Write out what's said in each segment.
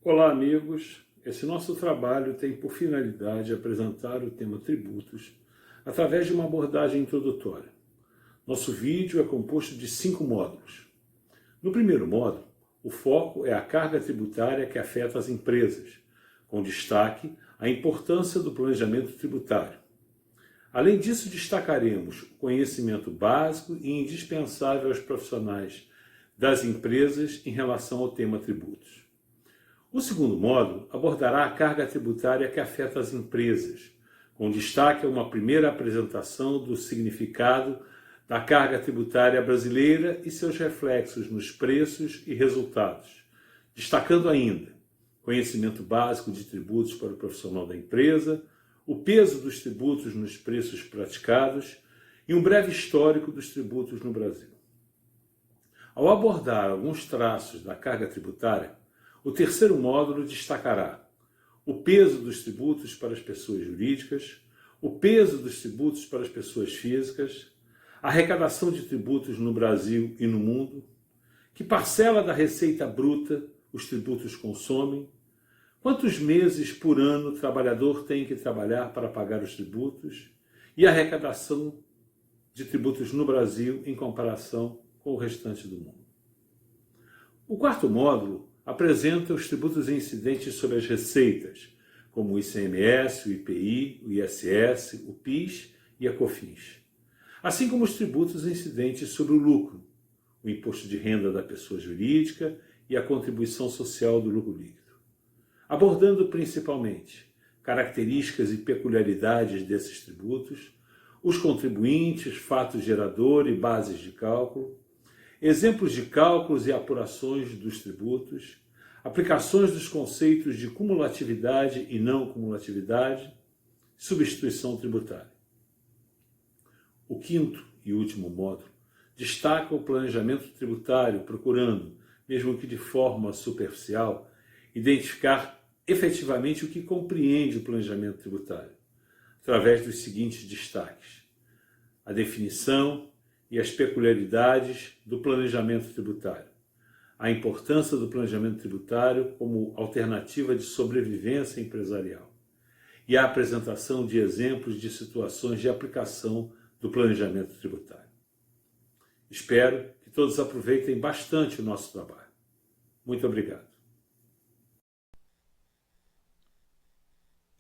Olá, amigos. Esse nosso trabalho tem por finalidade apresentar o tema tributos através de uma abordagem introdutória. Nosso vídeo é composto de 5 módulos. No primeiro módulo, o foco é a carga tributária que afeta as empresas, com destaque à importância do planejamento tributário. Além disso, destacaremos o conhecimento básico e indispensável aos profissionais das empresas em relação ao tema tributos. O segundo módulo abordará a carga tributária que afeta as empresas, com destaque a uma primeira apresentação do significado da carga tributária brasileira e seus reflexos nos preços e resultados, destacando ainda conhecimento básico de tributos para o profissional da empresa, o peso dos tributos nos preços praticados e um breve histórico dos tributos no Brasil. Ao abordar alguns traços da carga tributária, o terceiro módulo destacará o peso dos tributos para as pessoas jurídicas, o peso dos tributos para as pessoas físicas, a arrecadação de tributos no Brasil e no mundo, que parcela da receita bruta os tributos consomem, quantos meses por ano o trabalhador tem que trabalhar para pagar os tributos e a arrecadação de tributos no Brasil em comparação com o restante do mundo. O quarto módulo apresenta os tributos incidentes sobre as receitas, como o ICMS, o IPI, o ISS, o PIS e a COFINS, assim como os tributos incidentes sobre o lucro, o imposto de renda da pessoa jurídica e a contribuição social do lucro líquido, abordando principalmente características e peculiaridades desses tributos, os contribuintes, fatos gerador e bases de cálculo, exemplos de cálculos e apurações dos tributos, aplicações dos conceitos de cumulatividade e não cumulatividade, substituição tributária. O quinto e último módulo destaca o planejamento tributário, procurando, mesmo que de forma superficial, identificar efetivamente o que compreende o planejamento tributário, através dos seguintes destaques: a definição e as peculiaridades do planejamento tributário, a importância do planejamento tributário como alternativa de sobrevivência empresarial e a apresentação de exemplos de situações de aplicação do planejamento tributário. Espero que todos aproveitem bastante o nosso trabalho. Muito obrigado.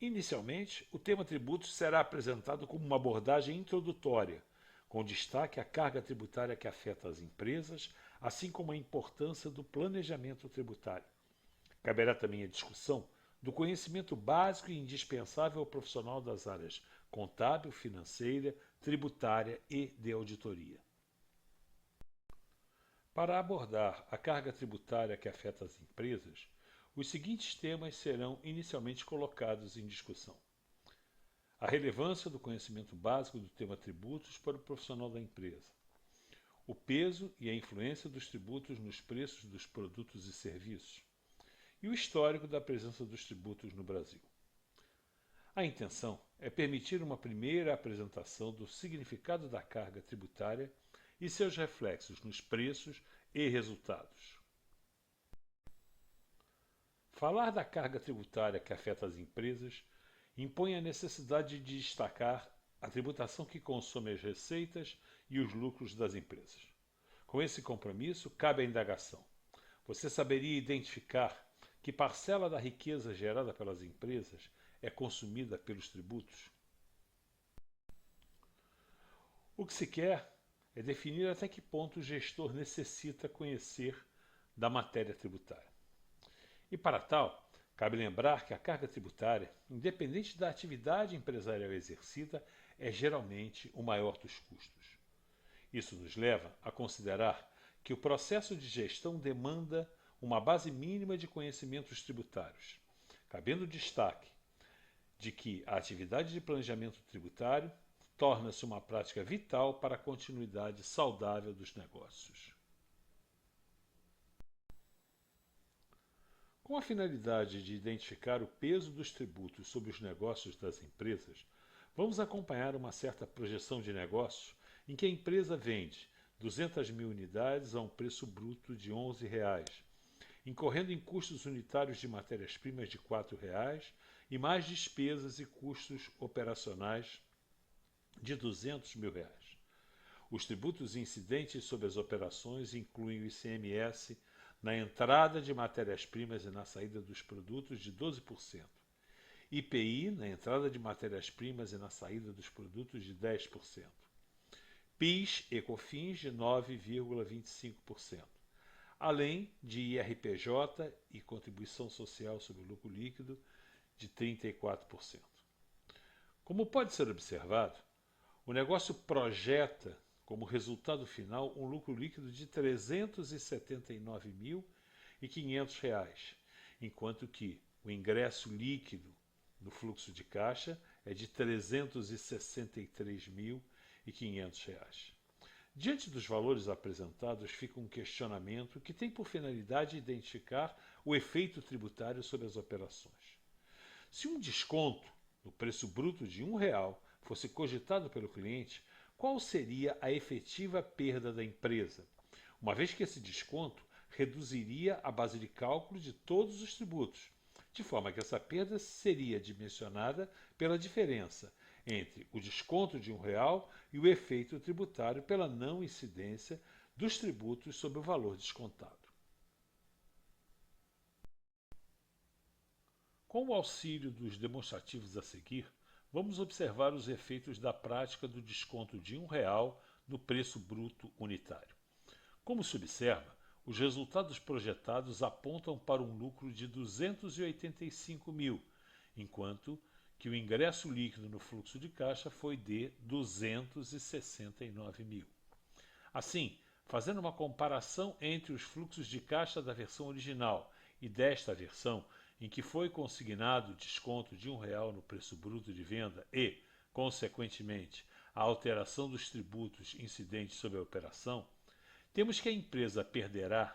Inicialmente, o tema tributos será apresentado como uma abordagem introdutória, com destaque à carga tributária que afeta as empresas, assim como a importância do planejamento tributário. Caberá também a discussão do conhecimento básico e indispensável ao profissional das áreas contábil, financeira, tributária e de auditoria. Para abordar a carga tributária que afeta as empresas, os seguintes temas serão inicialmente colocados em discussão: a relevância do conhecimento básico do tema tributos para o profissional da empresa, o peso e a influência dos tributos nos preços dos produtos e serviços, e o histórico da presença dos tributos no Brasil. A intenção é permitir uma primeira apresentação do significado da carga tributária e seus reflexos nos preços e resultados. Falar da carga tributária que afeta as empresas impõe a necessidade de destacar a tributação que consome as receitas e os lucros das empresas. Com esse compromisso, cabe a indagação: você saberia identificar que parcela da riqueza gerada pelas empresas é consumida pelos tributos? O que se quer é definir até que ponto o gestor necessita conhecer da matéria tributária. E para tal, cabe lembrar que a carga tributária, independente da atividade empresarial exercida, é geralmente o maior dos custos. Isso nos leva a considerar que o processo de gestão demanda uma base mínima de conhecimentos tributários, cabendo destaque de que a atividade de planejamento tributário torna-se uma prática vital para a continuidade saudável dos negócios. Com a finalidade de identificar o peso dos tributos sobre os negócios das empresas, vamos acompanhar uma certa projeção de negócio em que a empresa vende 200 mil unidades a um preço bruto de R$ 11, incorrendo em custos unitários de matérias-primas de R$ 4,00 e mais despesas e custos operacionais de R$ 200 mil. Os tributos incidentes sobre as operações incluem o ICMS na entrada de matérias-primas e na saída dos produtos de 12%, IPI na entrada de matérias-primas e na saída dos produtos de 10%, PIS e COFINS de 9,25%, além de IRPJ e contribuição social sobre o lucro líquido de 34%. Como pode ser observado, o negócio projeta como resultado final um lucro líquido de R$ 379.500, enquanto que o ingresso líquido no fluxo de caixa é de R$ 363.500. Diante dos valores apresentados, fica um questionamento que tem por finalidade identificar o efeito tributário sobre as operações. Se um desconto no preço bruto de R$ 1 fosse cogitado pelo cliente, qual seria a efetiva perda da empresa, uma vez que esse desconto reduziria a base de cálculo de todos os tributos, de forma que essa perda seria dimensionada pela diferença entre o desconto de R$ 1 e o efeito tributário pela não incidência dos tributos sobre o valor descontado. Com o auxílio dos demonstrativos a seguir, vamos observar os efeitos da prática do desconto de R$ 1 no preço bruto unitário. Como se observa, os resultados projetados apontam para um lucro de 285 mil, enquanto que o ingresso líquido no fluxo de caixa foi de 269 mil. Assim, fazendo uma comparação entre os fluxos de caixa da versão original e desta versão, em que foi consignado desconto de R$ 1 no preço bruto de venda e, consequentemente, a alteração dos tributos incidentes sobre a operação, temos que a empresa perderá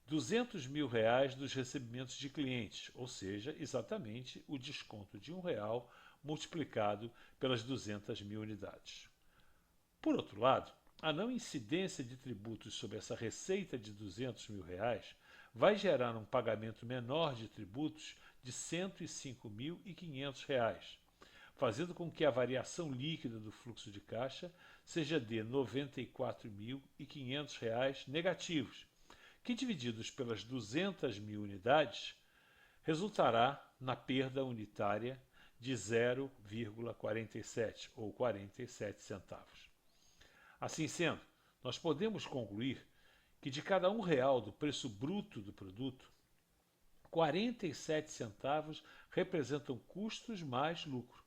R$ 200 mil dos recebimentos de clientes, ou seja, exatamente o desconto de R$ 1 multiplicado pelas 200 mil unidades. Por outro lado, a não incidência de tributos sobre essa receita de R$ 200 mil vai gerar um pagamento menor de tributos de R$ 105.500, fazendo com que a variação líquida do fluxo de caixa seja de R$ 94.500 negativos, que divididos pelas 200 mil unidades resultará na perda unitária de 0,47 ou 47 centavos. Assim sendo, nós podemos concluir que de cada R$ 1 do preço bruto do produto, 47 centavos representam custos mais lucro,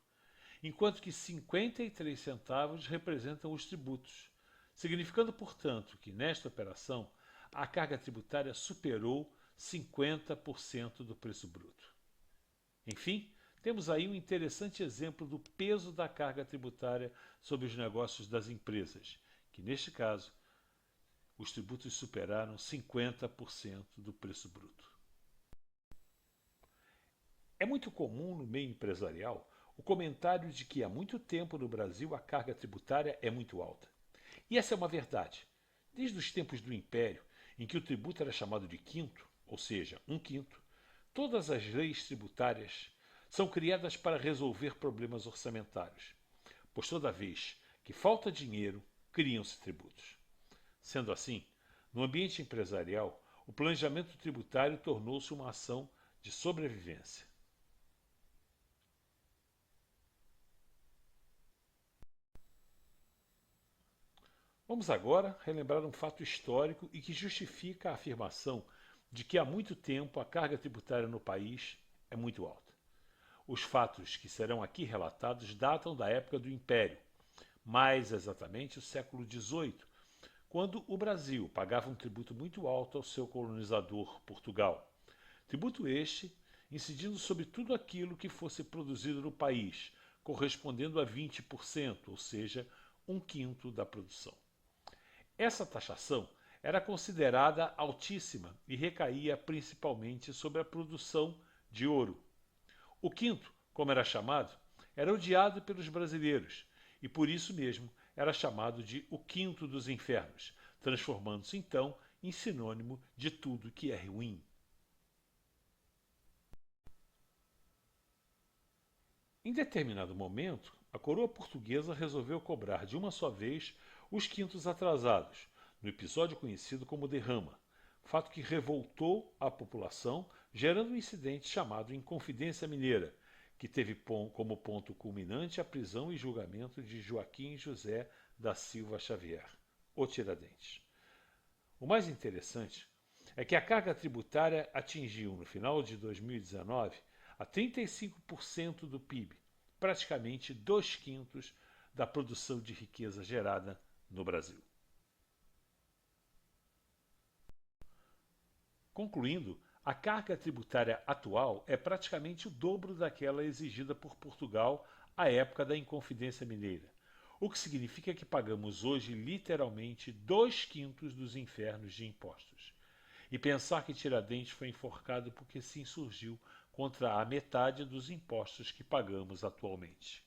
enquanto que 53 centavos representam os tributos, significando, portanto, que nesta operação a carga tributária superou 50% do preço bruto. Enfim, temos aí um interessante exemplo do peso da carga tributária sobre os negócios das empresas, que neste caso os tributos superaram 50% do preço bruto. É muito comum no meio empresarial o comentário de que há muito tempo no Brasil a carga tributária é muito alta. E essa é uma verdade. Desde os tempos do Império, em que o tributo era chamado de quinto, ou seja, um quinto, todas as leis tributárias são criadas para resolver problemas orçamentários, pois toda vez que falta dinheiro, criam-se tributos. Sendo assim, no ambiente empresarial, o planejamento tributário tornou-se uma ação de sobrevivência. Vamos agora relembrar um fato histórico e que justifica a afirmação de que há muito tempo a carga tributária no país é muito alta. Os fatos que serão aqui relatados datam da época do Império, mais exatamente o século XVIII, quando o Brasil pagava um tributo muito alto ao seu colonizador, Portugal. Tributo este incidindo sobre tudo aquilo que fosse produzido no país, correspondendo a 20%, ou seja, um quinto da produção. Essa taxação era considerada altíssima e recaía principalmente sobre a produção de ouro. O quinto, como era chamado, era odiado pelos brasileiros e por isso mesmo era chamado de o quinto dos infernos, transformando-se então em sinônimo de tudo que é ruim. Em determinado momento, a coroa portuguesa resolveu cobrar de uma só vez os quintos atrasados, no episódio conhecido como derrama, fato que revoltou a população, gerando um incidente chamado Inconfidência Mineira, que teve como ponto culminante a prisão e julgamento de Joaquim José da Silva Xavier, o Tiradentes. O mais interessante é que a carga tributária atingiu, no final de 2019, a 35% do PIB, praticamente 2/5 da produção de riqueza gerada no Brasil. Concluindo, a carga tributária atual é praticamente o dobro daquela exigida por Portugal à época da Inconfidência Mineira, o que significa que pagamos hoje literalmente 2/5 dos infernos de impostos. E pensar que Tiradentes foi enforcado porque se insurgiu contra a metade dos impostos que pagamos atualmente.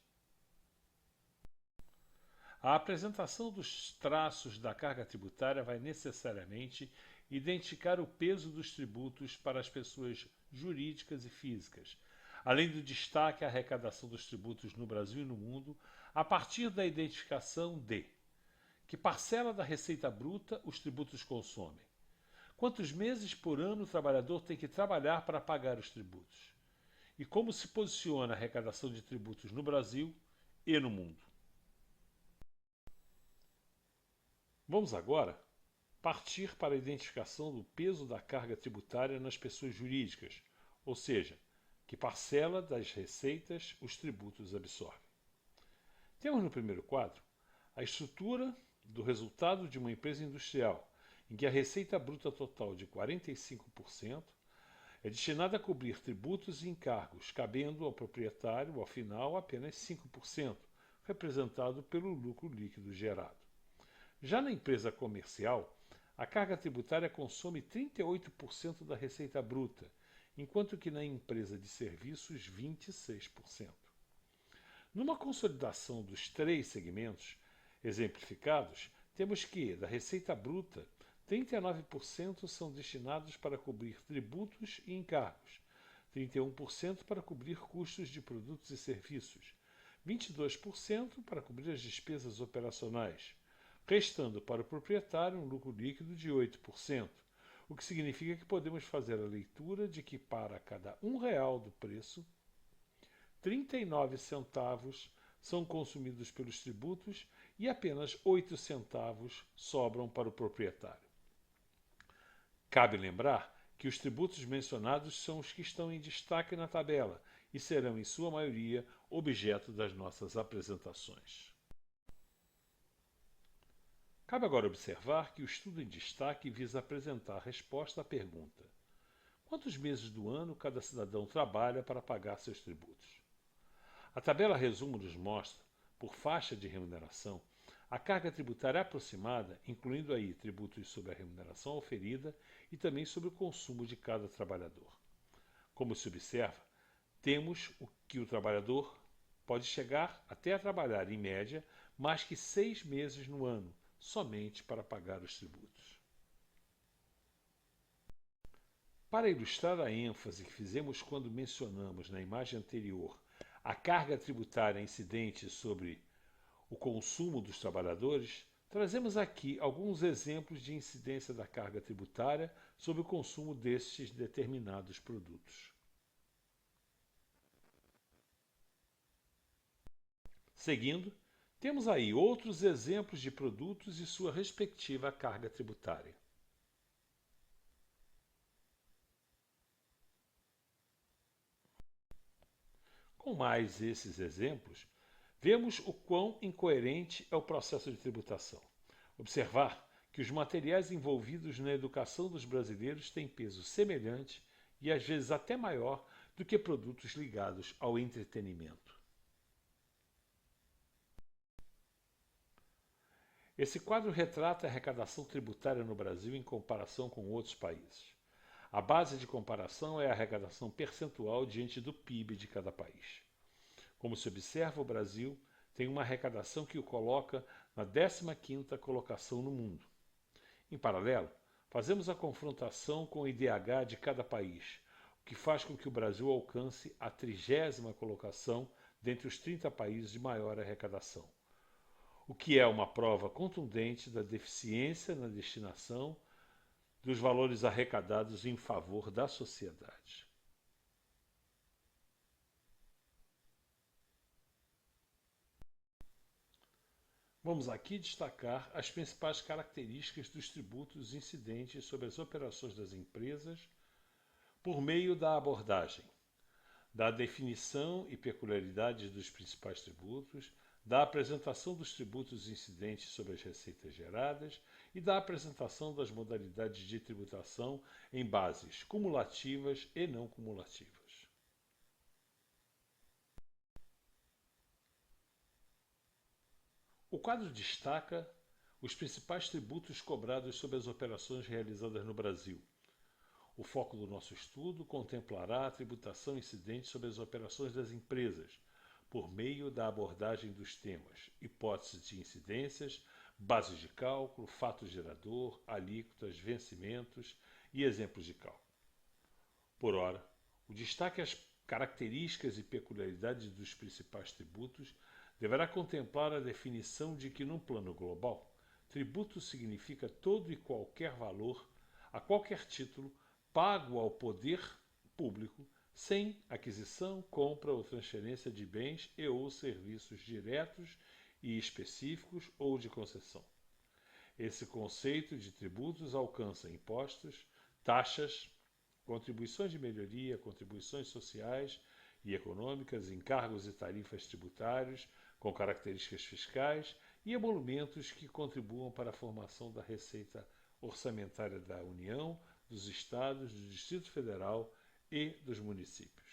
A apresentação dos traços da carga tributária vai necessariamente identificar o peso dos tributos para as pessoas jurídicas e físicas, além do destaque à arrecadação dos tributos no Brasil e no mundo, a partir da identificação de que parcela da receita bruta os tributos consomem, quantos meses por ano o trabalhador tem que trabalhar para pagar os tributos, e como se posiciona a arrecadação de tributos no Brasil e no mundo. Vamos agora partir para a identificação do peso da carga tributária nas pessoas jurídicas, ou seja, que parcela das receitas os tributos absorvem. Temos no primeiro quadro a estrutura do resultado de uma empresa industrial, em que a receita bruta total de 45% é destinada a cobrir tributos e encargos, cabendo ao proprietário, ao final, apenas 5%, representado pelo lucro líquido gerado. Já na empresa comercial, a carga tributária consome 38% da receita bruta, enquanto que na empresa de serviços, 26%. Numa consolidação dos três segmentos exemplificados, temos que, da receita bruta, 39% são destinados para cobrir tributos e encargos, 31% para cobrir custos de produtos e serviços, 22% para cobrir as despesas operacionais, restando para o proprietário um lucro líquido de 8%, o que significa que podemos fazer a leitura de que para cada R$ 1 do preço, 39 centavos são consumidos pelos tributos e apenas 8 centavos sobram para o proprietário. Cabe lembrar que os tributos mencionados são os que estão em destaque na tabela e serão, em sua maioria, objeto das nossas apresentações. Cabe agora observar que o estudo em destaque visa apresentar a resposta à pergunta: quantos meses do ano cada cidadão trabalha para pagar seus tributos? A tabela resumo nos mostra, por faixa de remuneração, a carga tributária aproximada, incluindo aí tributos sobre a remuneração oferida e também sobre o consumo de cada trabalhador. Como se observa, temos que o trabalhador pode chegar até a trabalhar, em média, mais que 6 meses no ano, somente para pagar os tributos. Para ilustrar a ênfase que fizemos quando mencionamos na imagem anterior a carga tributária incidente sobre o consumo dos trabalhadores, trazemos aqui alguns exemplos de incidência da carga tributária sobre o consumo destes determinados produtos. Seguindo, temos aí outros exemplos de produtos e sua respectiva carga tributária. Com mais esses exemplos, vemos o quão incoerente é o processo de tributação. Observar que os materiais envolvidos na educação dos brasileiros têm peso semelhante e às vezes até maior do que produtos ligados ao entretenimento. Esse quadro retrata a arrecadação tributária no Brasil em comparação com outros países. A base de comparação é a arrecadação percentual diante do PIB de cada país. Como se observa, o Brasil tem uma arrecadação que o coloca na 15ª colocação no mundo. Em paralelo, fazemos a confrontação com o IDH de cada país, o que faz com que o Brasil alcance a 30ª colocação dentre os 30 países de maior arrecadação, o que é uma prova contundente da deficiência na destinação dos valores arrecadados em favor da sociedade. Vamos aqui destacar as principais características dos tributos incidentes sobre as operações das empresas por meio da abordagem da definição e peculiaridades dos principais tributos, da apresentação dos tributos incidentes sobre as receitas geradas e da apresentação das modalidades de tributação em bases cumulativas e não cumulativas. O quadro destaca os principais tributos cobrados sobre as operações realizadas no Brasil. O foco do nosso estudo contemplará a tributação incidente sobre as operações das empresas, por meio da abordagem dos temas hipóteses de incidências, bases de cálculo, fato gerador, alíquotas, vencimentos e exemplos de cálculo. Por ora, o destaque às características e peculiaridades dos principais tributos deverá contemplar a definição de que, num plano global, tributo significa todo e qualquer valor, a qualquer título, pago ao poder público sem aquisição, compra ou transferência de bens e ou serviços diretos e específicos ou de concessão. Esse conceito de tributos alcança impostos, taxas, contribuições de melhoria, contribuições sociais e econômicas, encargos e tarifas tributários com características fiscais e emolumentos que contribuam para a formação da receita orçamentária da União, dos Estados, do Distrito Federal e dos municípios.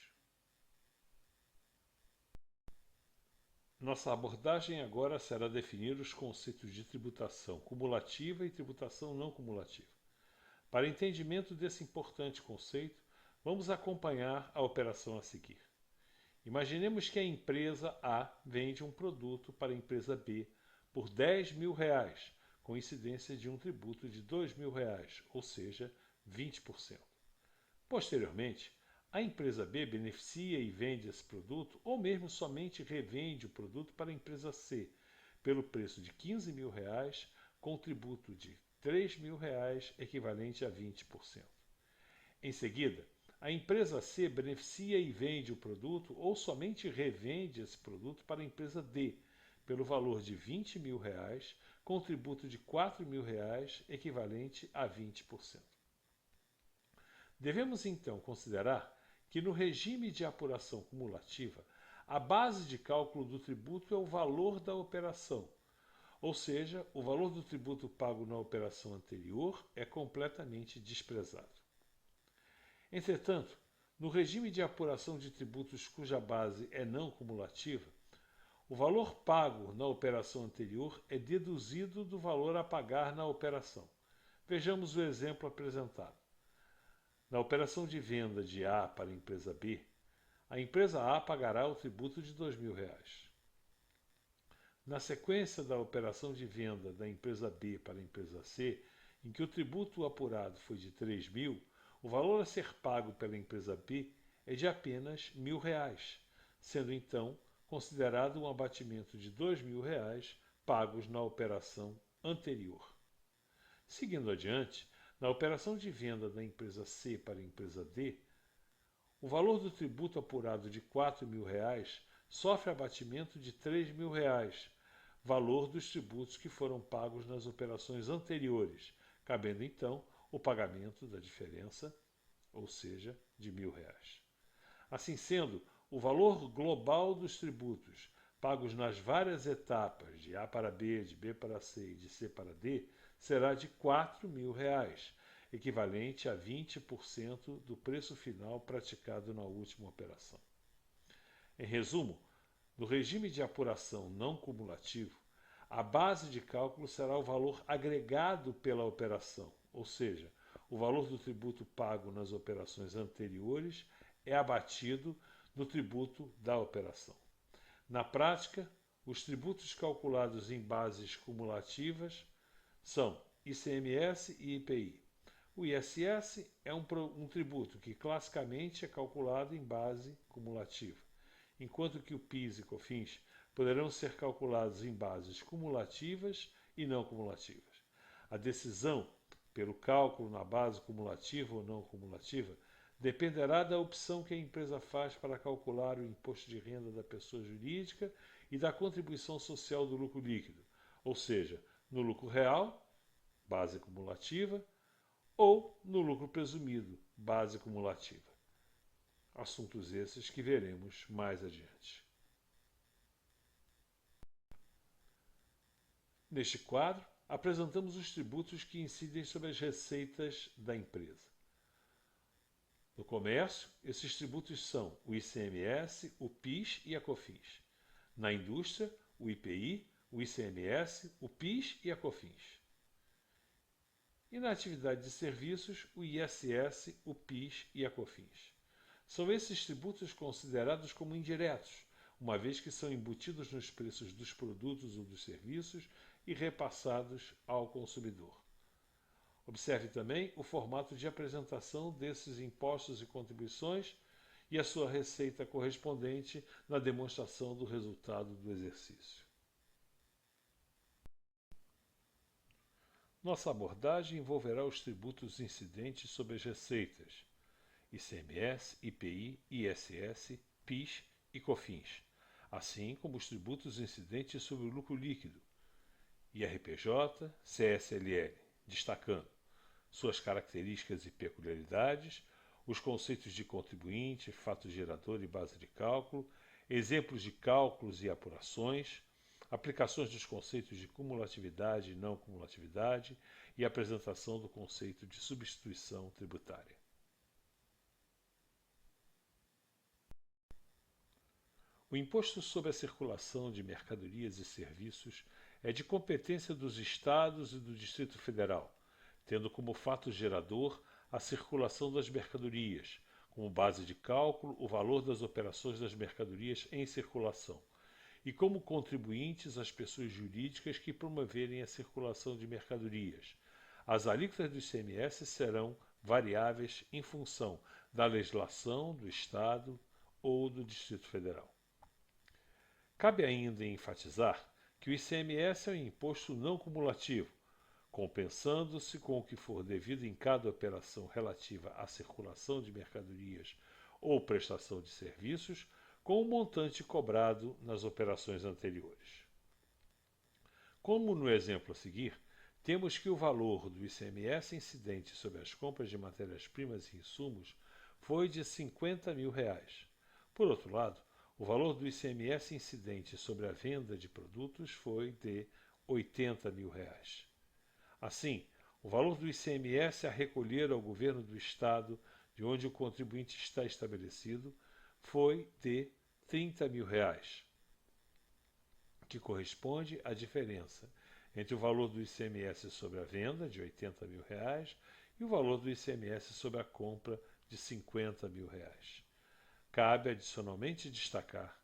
Nossa abordagem agora será definir os conceitos de tributação cumulativa e tributação não cumulativa. Para entendimento desse importante conceito, vamos acompanhar a operação a seguir. Imaginemos que a empresa A vende um produto para a empresa B por R$ 10.000, com incidência de um tributo de R$ 2.000, ou seja, 20%. Posteriormente, a empresa B beneficia e vende esse produto, ou mesmo somente revende o produto para a empresa C, pelo preço de R$ 15.000, com tributo de R$ 3.000, equivalente a 20%. Em seguida, a empresa C beneficia e vende o produto, ou somente revende esse produto para a empresa D, pelo valor de R$ 20.000, com tributo de R$ 4.000, equivalente a 20%. Devemos então considerar que no regime de apuração cumulativa, a base de cálculo do tributo é o valor da operação, ou seja, o valor do tributo pago na operação anterior é completamente desprezado. Entretanto, no regime de apuração de tributos cuja base é não cumulativa, o valor pago na operação anterior é deduzido do valor a pagar na operação. Vejamos o exemplo apresentado. Na operação de venda de A para a empresa B, a empresa A pagará o tributo de R$ 2.000. Na sequência da operação de venda da empresa B para a empresa C, em que o tributo apurado foi de R$ 3.000, o valor a ser pago pela empresa B é de apenas R$ 1.000, sendo então considerado um abatimento de R$ 2.000 pagos na operação anterior. Seguindo adiante, na operação de venda da empresa C para a empresa D, o valor do tributo apurado de R$ 4.000 sofre abatimento de R$ 3.000, valor dos tributos que foram pagos nas operações anteriores, cabendo então o pagamento da diferença, ou seja, de R$ 1.000. Assim sendo, o valor global dos tributos pagos nas várias etapas, de A para B, de B para C e de C para D, será de R$ 4.000, equivalente a 20% do preço final praticado na última operação. Em resumo, no regime de apuração não cumulativo, a base de cálculo será o valor agregado pela operação, ou seja, o valor do tributo pago nas operações anteriores é abatido no tributo da operação. Na prática, os tributos calculados em bases cumulativas são ICMS e IPI. O ISS é um tributo que classicamente é calculado em base cumulativa, enquanto que o PIS e COFINS poderão ser calculados em bases cumulativas e não cumulativas. A decisão pelo cálculo na base cumulativa ou não cumulativa dependerá da opção que a empresa faz para calcular o imposto de renda da pessoa jurídica e da contribuição social do lucro líquido, ou seja, no lucro real, base cumulativa, ou no lucro presumido, base cumulativa. Assuntos esses que veremos mais adiante. Neste quadro, apresentamos os tributos que incidem sobre as receitas da empresa. No comércio, esses tributos são o ICMS, o PIS e a COFINS. Na indústria, o IPI, o ICMS, o PIS e a COFINS. E na atividade de serviços, o ISS, o PIS e a COFINS. São esses tributos considerados como indiretos, uma vez que são embutidos nos preços dos produtos ou dos serviços e repassados ao consumidor. Observe também o formato de apresentação desses impostos e contribuições e a sua receita correspondente na demonstração do resultado do exercício. Nossa abordagem envolverá os tributos incidentes sobre as receitas, ICMS, IPI, ISS, PIS e COFINS, assim como os tributos incidentes sobre o lucro líquido, IRPJ, CSLL, destacando suas características e peculiaridades, os conceitos de contribuinte, fato gerador e base de cálculo, exemplos de cálculos e apurações, aplicações dos conceitos de cumulatividade e não cumulatividade e apresentação do conceito de substituição tributária. O imposto sobre a circulação de mercadorias e serviços é de competência dos Estados e do Distrito Federal, tendo como fato gerador a circulação das mercadorias, como base de cálculo o valor das operações das mercadorias em circulação, e como contribuintes as pessoas jurídicas que promoverem a circulação de mercadorias. As alíquotas do ICMS serão variáveis em função da legislação do Estado ou do Distrito Federal. Cabe ainda enfatizar que o ICMS é um imposto não cumulativo, compensando-se com o que for devido em cada operação relativa à circulação de mercadorias ou prestação de serviços, com o montante cobrado nas operações anteriores. Como no exemplo a seguir, temos que o valor do ICMS incidente sobre as compras de matérias-primas e insumos foi de R$ 50 mil. Por outro lado, o valor do ICMS incidente sobre a venda de produtos foi de R$ 80 mil. Assim, o valor do ICMS a recolher ao governo do Estado de onde o contribuinte está estabelecido foi de R$ 30 mil, que corresponde à diferença entre o valor do ICMS sobre a venda, de R$ 80 mil, e o valor do ICMS sobre a compra, de R$ 50 mil. Cabe adicionalmente destacar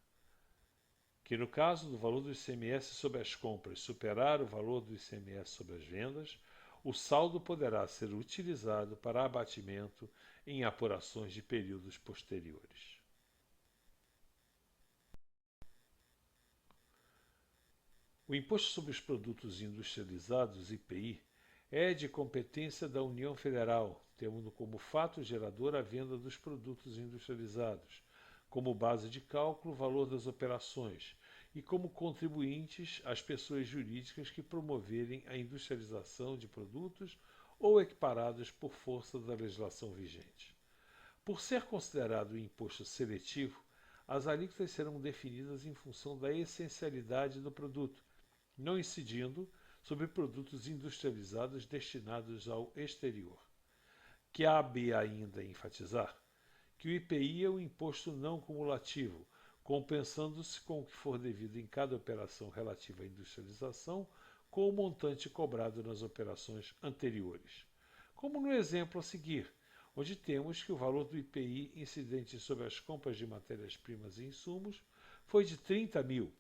que, no caso do valor do ICMS sobre as compras superar o valor do ICMS sobre as vendas, o saldo poderá ser utilizado para abatimento em apurações de períodos posteriores. O Imposto sobre os Produtos Industrializados, IPI, é de competência da União Federal, tendo como fato gerador a venda dos produtos industrializados, como base de cálculo o valor das operações e como contribuintes as pessoas jurídicas que promoverem a industrialização de produtos ou equiparados por força da legislação vigente. Por ser considerado um imposto seletivo, as alíquotas serão definidas em função da essencialidade do produto, não incidindo sobre produtos industrializados destinados ao exterior. Cabe ainda enfatizar que o IPI é um imposto não cumulativo, compensando-se com o que for devido em cada operação relativa à industrialização com o montante cobrado nas operações anteriores. Como no exemplo a seguir, onde temos que o valor do IPI incidente sobre as compras de matérias-primas e insumos foi de 30 mil.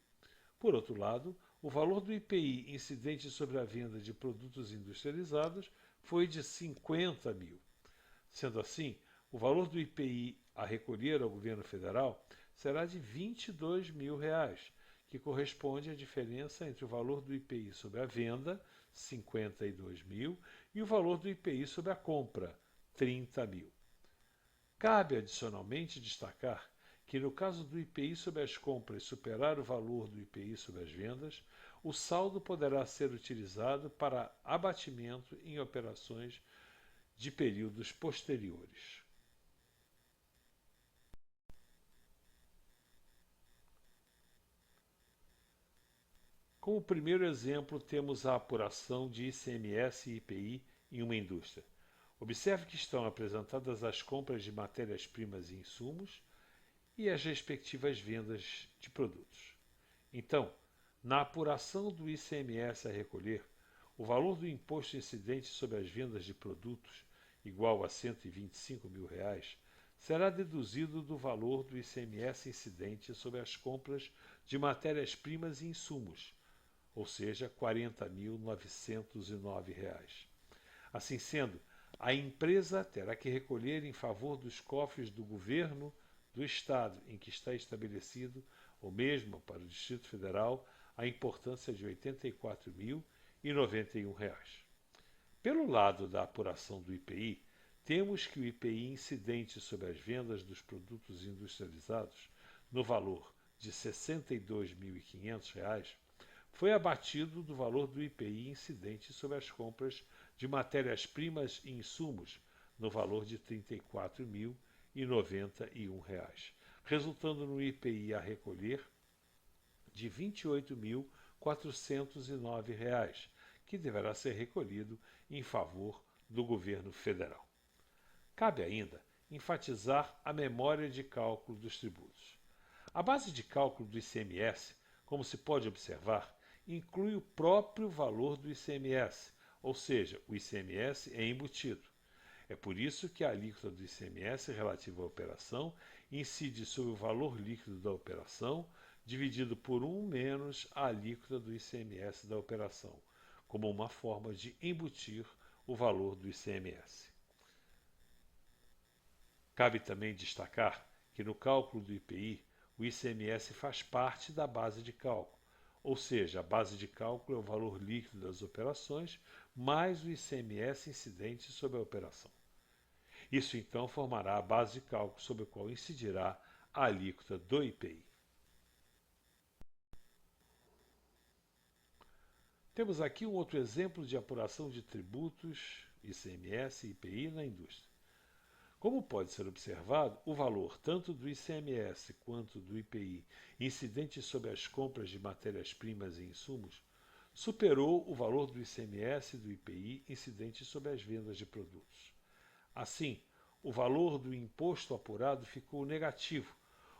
Por outro lado, o valor do IPI incidente sobre a venda de produtos industrializados foi de 50 mil. Sendo assim, o valor do IPI a recolher ao governo federal será de R$ 22.000, que corresponde à diferença entre o valor do IPI sobre a venda, 52.000, e o valor do IPI sobre a compra, 30.000. Cabe adicionalmente destacar que no caso do IPI sobre as compras superar o valor do IPI sobre as vendas, o saldo poderá ser utilizado para abatimento em operações de períodos posteriores. Como primeiro exemplo, temos a apuração de ICMS e IPI em uma indústria. Observe que estão apresentadas as compras de matérias-primas e insumos e as respectivas vendas de produtos. Então, na apuração do ICMS a recolher, o valor do imposto incidente sobre as vendas de produtos, igual a R$ 125.000, será deduzido do valor do ICMS incidente sobre as compras de matérias-primas e insumos, ou seja, R$ 40.909. Assim sendo, a empresa terá que recolher em favor dos cofres do governo do Estado em que está estabelecido, ou mesmo para o Distrito Federal, a importância de R$ 84.091. Pelo lado da apuração do IPI, temos que o IPI incidente sobre as vendas dos produtos industrializados, no valor de R$ 62.500, foi abatido do valor do IPI incidente sobre as compras de matérias-primas e insumos, no valor de R$ 34.091, resultando no IPI a recolher de R$ 28.409, que deverá ser recolhido em favor do governo federal. Cabe ainda enfatizar a memória de cálculo dos tributos. A base de cálculo do ICMS, como se pode observar, inclui o próprio valor do ICMS, ou seja, o ICMS é embutido. É por isso que a alíquota do ICMS relativa à operação incide sobre o valor líquido da operação, dividido por 1 menos a alíquota do ICMS da operação, como uma forma de embutir o valor do ICMS. Cabe também destacar que no cálculo do IPI, o ICMS faz parte da base de cálculo, ou seja, a base de cálculo é o valor líquido das operações mais o ICMS incidente sobre a operação. Isso então formará a base de cálculo sobre a qual incidirá a alíquota do IPI. Temos aqui um outro exemplo de apuração de tributos, ICMS e IPI na indústria. Como pode ser observado, o valor tanto do ICMS quanto do IPI incidente sobre as compras de matérias-primas e insumos superou o valor do ICMS e do IPI incidente sobre as vendas de produtos. Assim, o valor do imposto apurado ficou negativo,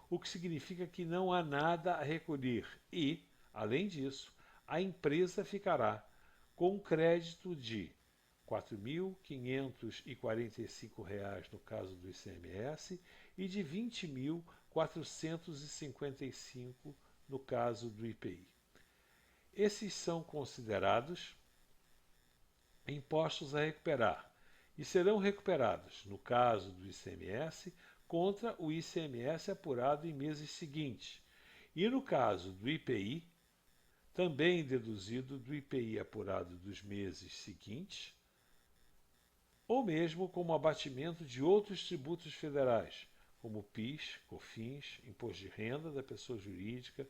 o que significa que não há nada a recolher e, além disso, a empresa ficará com um crédito de R$ 4.545 no caso do ICMS e de R$ 20.455 no caso do IPI. Esses são considerados impostos a recuperar e serão recuperados, no caso do ICMS, contra o ICMS apurado em meses seguintes, e no caso do IPI, também deduzido do IPI apurado dos meses seguintes, ou mesmo como abatimento de outros tributos federais, como PIS, COFINS, Imposto de Renda da Pessoa Jurídica,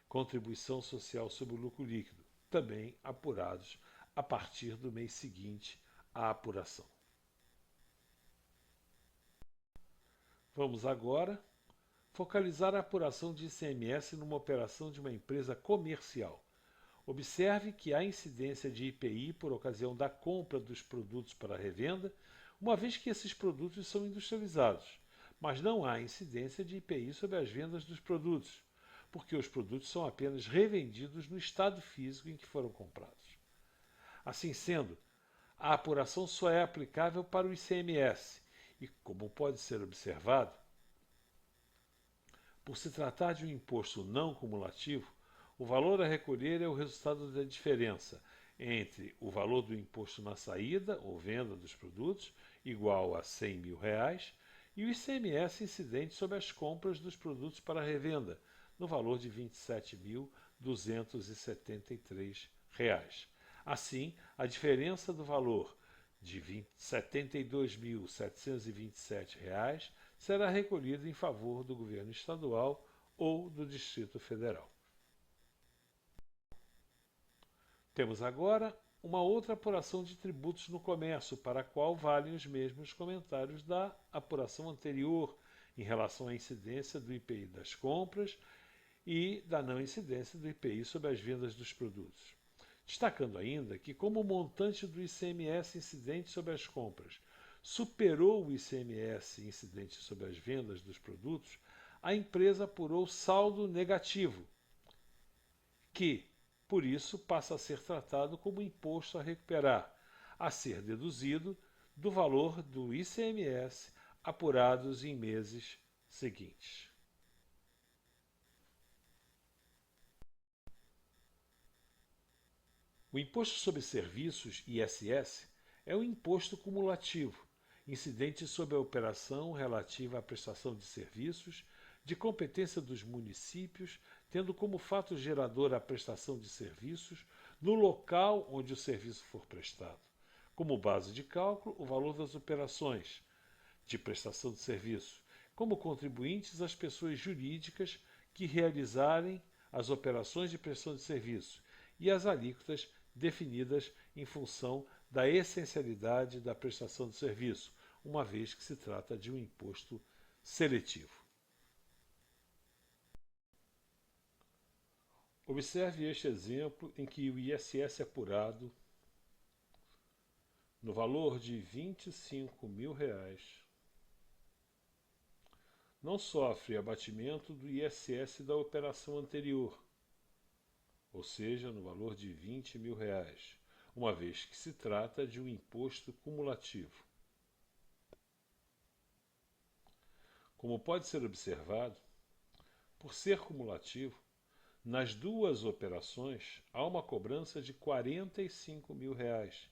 Contribuição Social sobre o Lucro Líquido, também apurados a partir do mês seguinte à apuração. Vamos agora focalizar a apuração de ICMS numa operação de uma empresa comercial. Observe que há incidência de IPI por ocasião da compra dos produtos para revenda, uma vez que esses produtos são industrializados, mas não há incidência de IPI sobre as vendas dos produtos, porque os produtos são apenas revendidos no estado físico em que foram comprados. Assim sendo, a apuração só é aplicável para o ICMS e, como pode ser observado, por se tratar de um imposto não cumulativo, o valor a recolher é o resultado da diferença entre o valor do imposto na saída ou venda dos produtos, igual a R$ 100.000, e o ICMS incidente sobre as compras dos produtos para revenda, no valor de R$ 27.273. Assim, a diferença do valor de R$ 72.727 será recolhida em favor do governo estadual ou do Distrito Federal. Temos agora uma outra apuração de tributos no comércio, para a qual valem os mesmos comentários da apuração anterior em relação à incidência do IPI das compras e da não incidência do IPI sobre as vendas dos produtos. Destacando ainda que, como o montante do ICMS incidente sobre as compras superou o ICMS incidente sobre as vendas dos produtos, a empresa apurou saldo negativo, que, por isso, passa a ser tratado como imposto a recuperar, a ser deduzido do valor do ICMS apurados em meses seguintes. O Imposto sobre Serviços, ISS, é um imposto cumulativo, incidente sobre a operação relativa à prestação de serviços, de competência dos municípios, tendo como fato gerador a prestação de serviços no local onde o serviço for prestado. Como base de cálculo, o valor das operações de prestação de serviço, como contribuintes as pessoas jurídicas que realizarem as operações de prestação de serviço e as alíquotas definidas em função da essencialidade da prestação de serviço, uma vez que se trata de um imposto seletivo. Observe este exemplo em que o ISS apurado no valor de R$ 25.000 não sofre abatimento do ISS da operação anterior, ou seja, no valor de R$ 20.000, uma vez que se trata de um imposto cumulativo. Como pode ser observado, por ser cumulativo, nas duas operações há uma cobrança de R$ 45.000,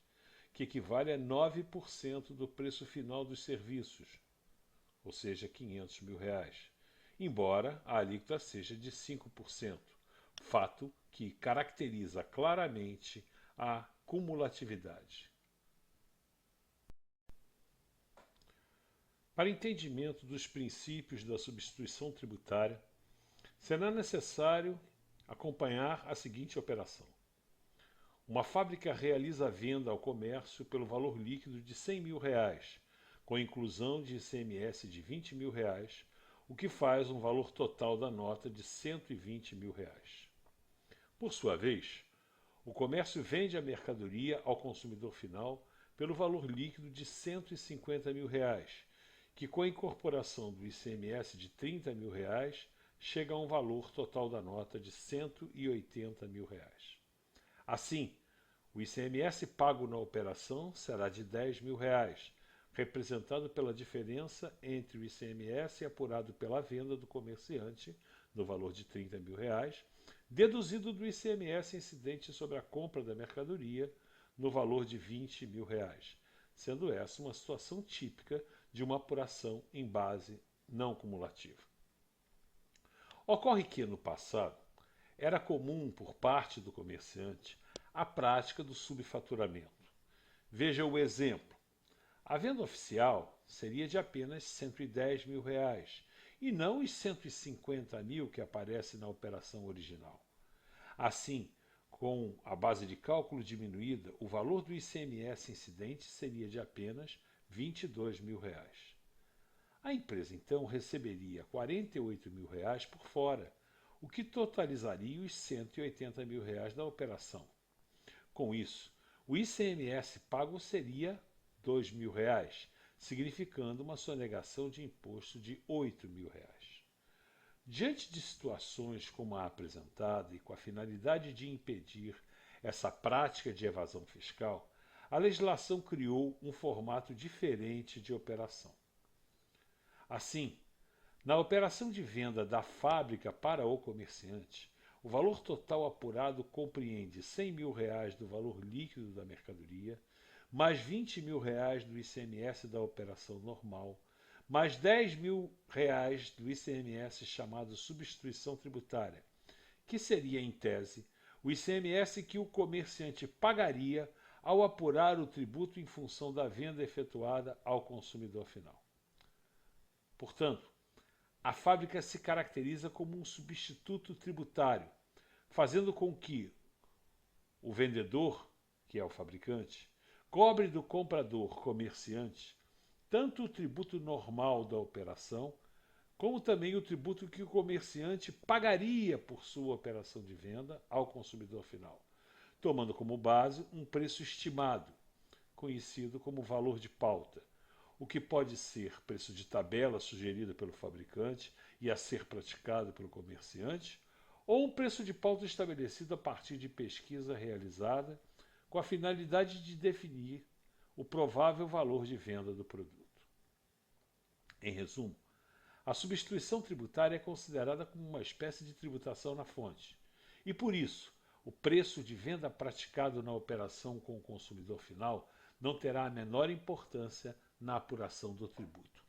que equivale a 9% do preço final dos serviços, ou seja, R$ 500.000, embora a alíquota seja de 5%, fato que caracteriza claramente a cumulatividade. Para entendimento dos princípios da substituição tributária, será necessário acompanhar a seguinte operação. Uma fábrica realiza a venda ao comércio pelo valor líquido de R$ 100.000, com inclusão de ICMS de R$ 20.000, o que faz um valor total da nota de R$ 120.000. Por sua vez, o comércio vende a mercadoria ao consumidor final pelo valor líquido de R$ 150.000, que com a incorporação do ICMS de R$ 30.000 chega a um valor total da nota de R$ 180.000. Assim, o ICMS pago na operação será de R$ 10.000, representado pela diferença entre o ICMS apurado pela venda do comerciante, no valor de R$ 30.000, deduzido do ICMS incidente sobre a compra da mercadoria, no valor de R$ 20.000, sendo essa uma situação típica de uma apuração em base não cumulativa. Ocorre que, no passado, era comum por parte do comerciante a prática do subfaturamento. Veja o exemplo. A venda oficial seria de apenas R$ 110.000 e não os 150.000 que aparece na operação original. Assim, com a base de cálculo diminuída, o valor do ICMS incidente seria de apenas R$ 22.000. A empresa, então, receberia R$ 48.000 por fora, o que totalizaria os R$ 180.000 da operação. Com isso, o ICMS pago seria R$ 2.000, significando uma sonegação de imposto de R$ 8.000. Diante de situações como a apresentada e com a finalidade de impedir essa prática de evasão fiscal, a legislação criou um formato diferente de operação. Assim, na operação de venda da fábrica para o comerciante, o valor total apurado compreende R$ 100.000 do valor líquido da mercadoria, mais R$ 20.000 do ICMS da operação normal, mais R$ 10.000 do ICMS chamado substituição tributária, que seria, em tese, o ICMS que o comerciante pagaria ao apurar o tributo em função da venda efetuada ao consumidor final. Portanto, a fábrica se caracteriza como um substituto tributário, fazendo com que o vendedor, que é o fabricante, cobre do comprador comerciante tanto o tributo normal da operação, como também o tributo que o comerciante pagaria por sua operação de venda ao consumidor final, tomando como base um preço estimado, conhecido como valor de pauta, o que pode ser preço de tabela sugerido pelo fabricante e a ser praticado pelo comerciante, ou um preço de pauta estabelecido a partir de pesquisa realizada com a finalidade de definir o provável valor de venda do produto. Em resumo, a substituição tributária é considerada como uma espécie de tributação na fonte, e por isso, o preço de venda praticado na operação com o consumidor final não terá a menor importância na apuração do tributo.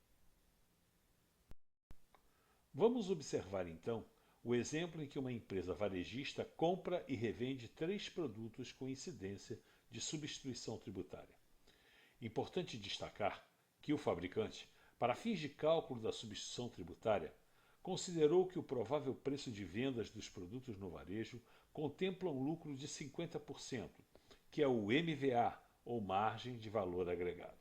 Vamos observar então o exemplo em que uma empresa varejista compra e revende 3 produtos com incidência de substituição tributária. Importante destacar que o fabricante, para fins de cálculo da substituição tributária, considerou que o provável preço de vendas dos produtos no varejo contempla um lucro de 50%, que é o MVA, ou margem de valor agregado.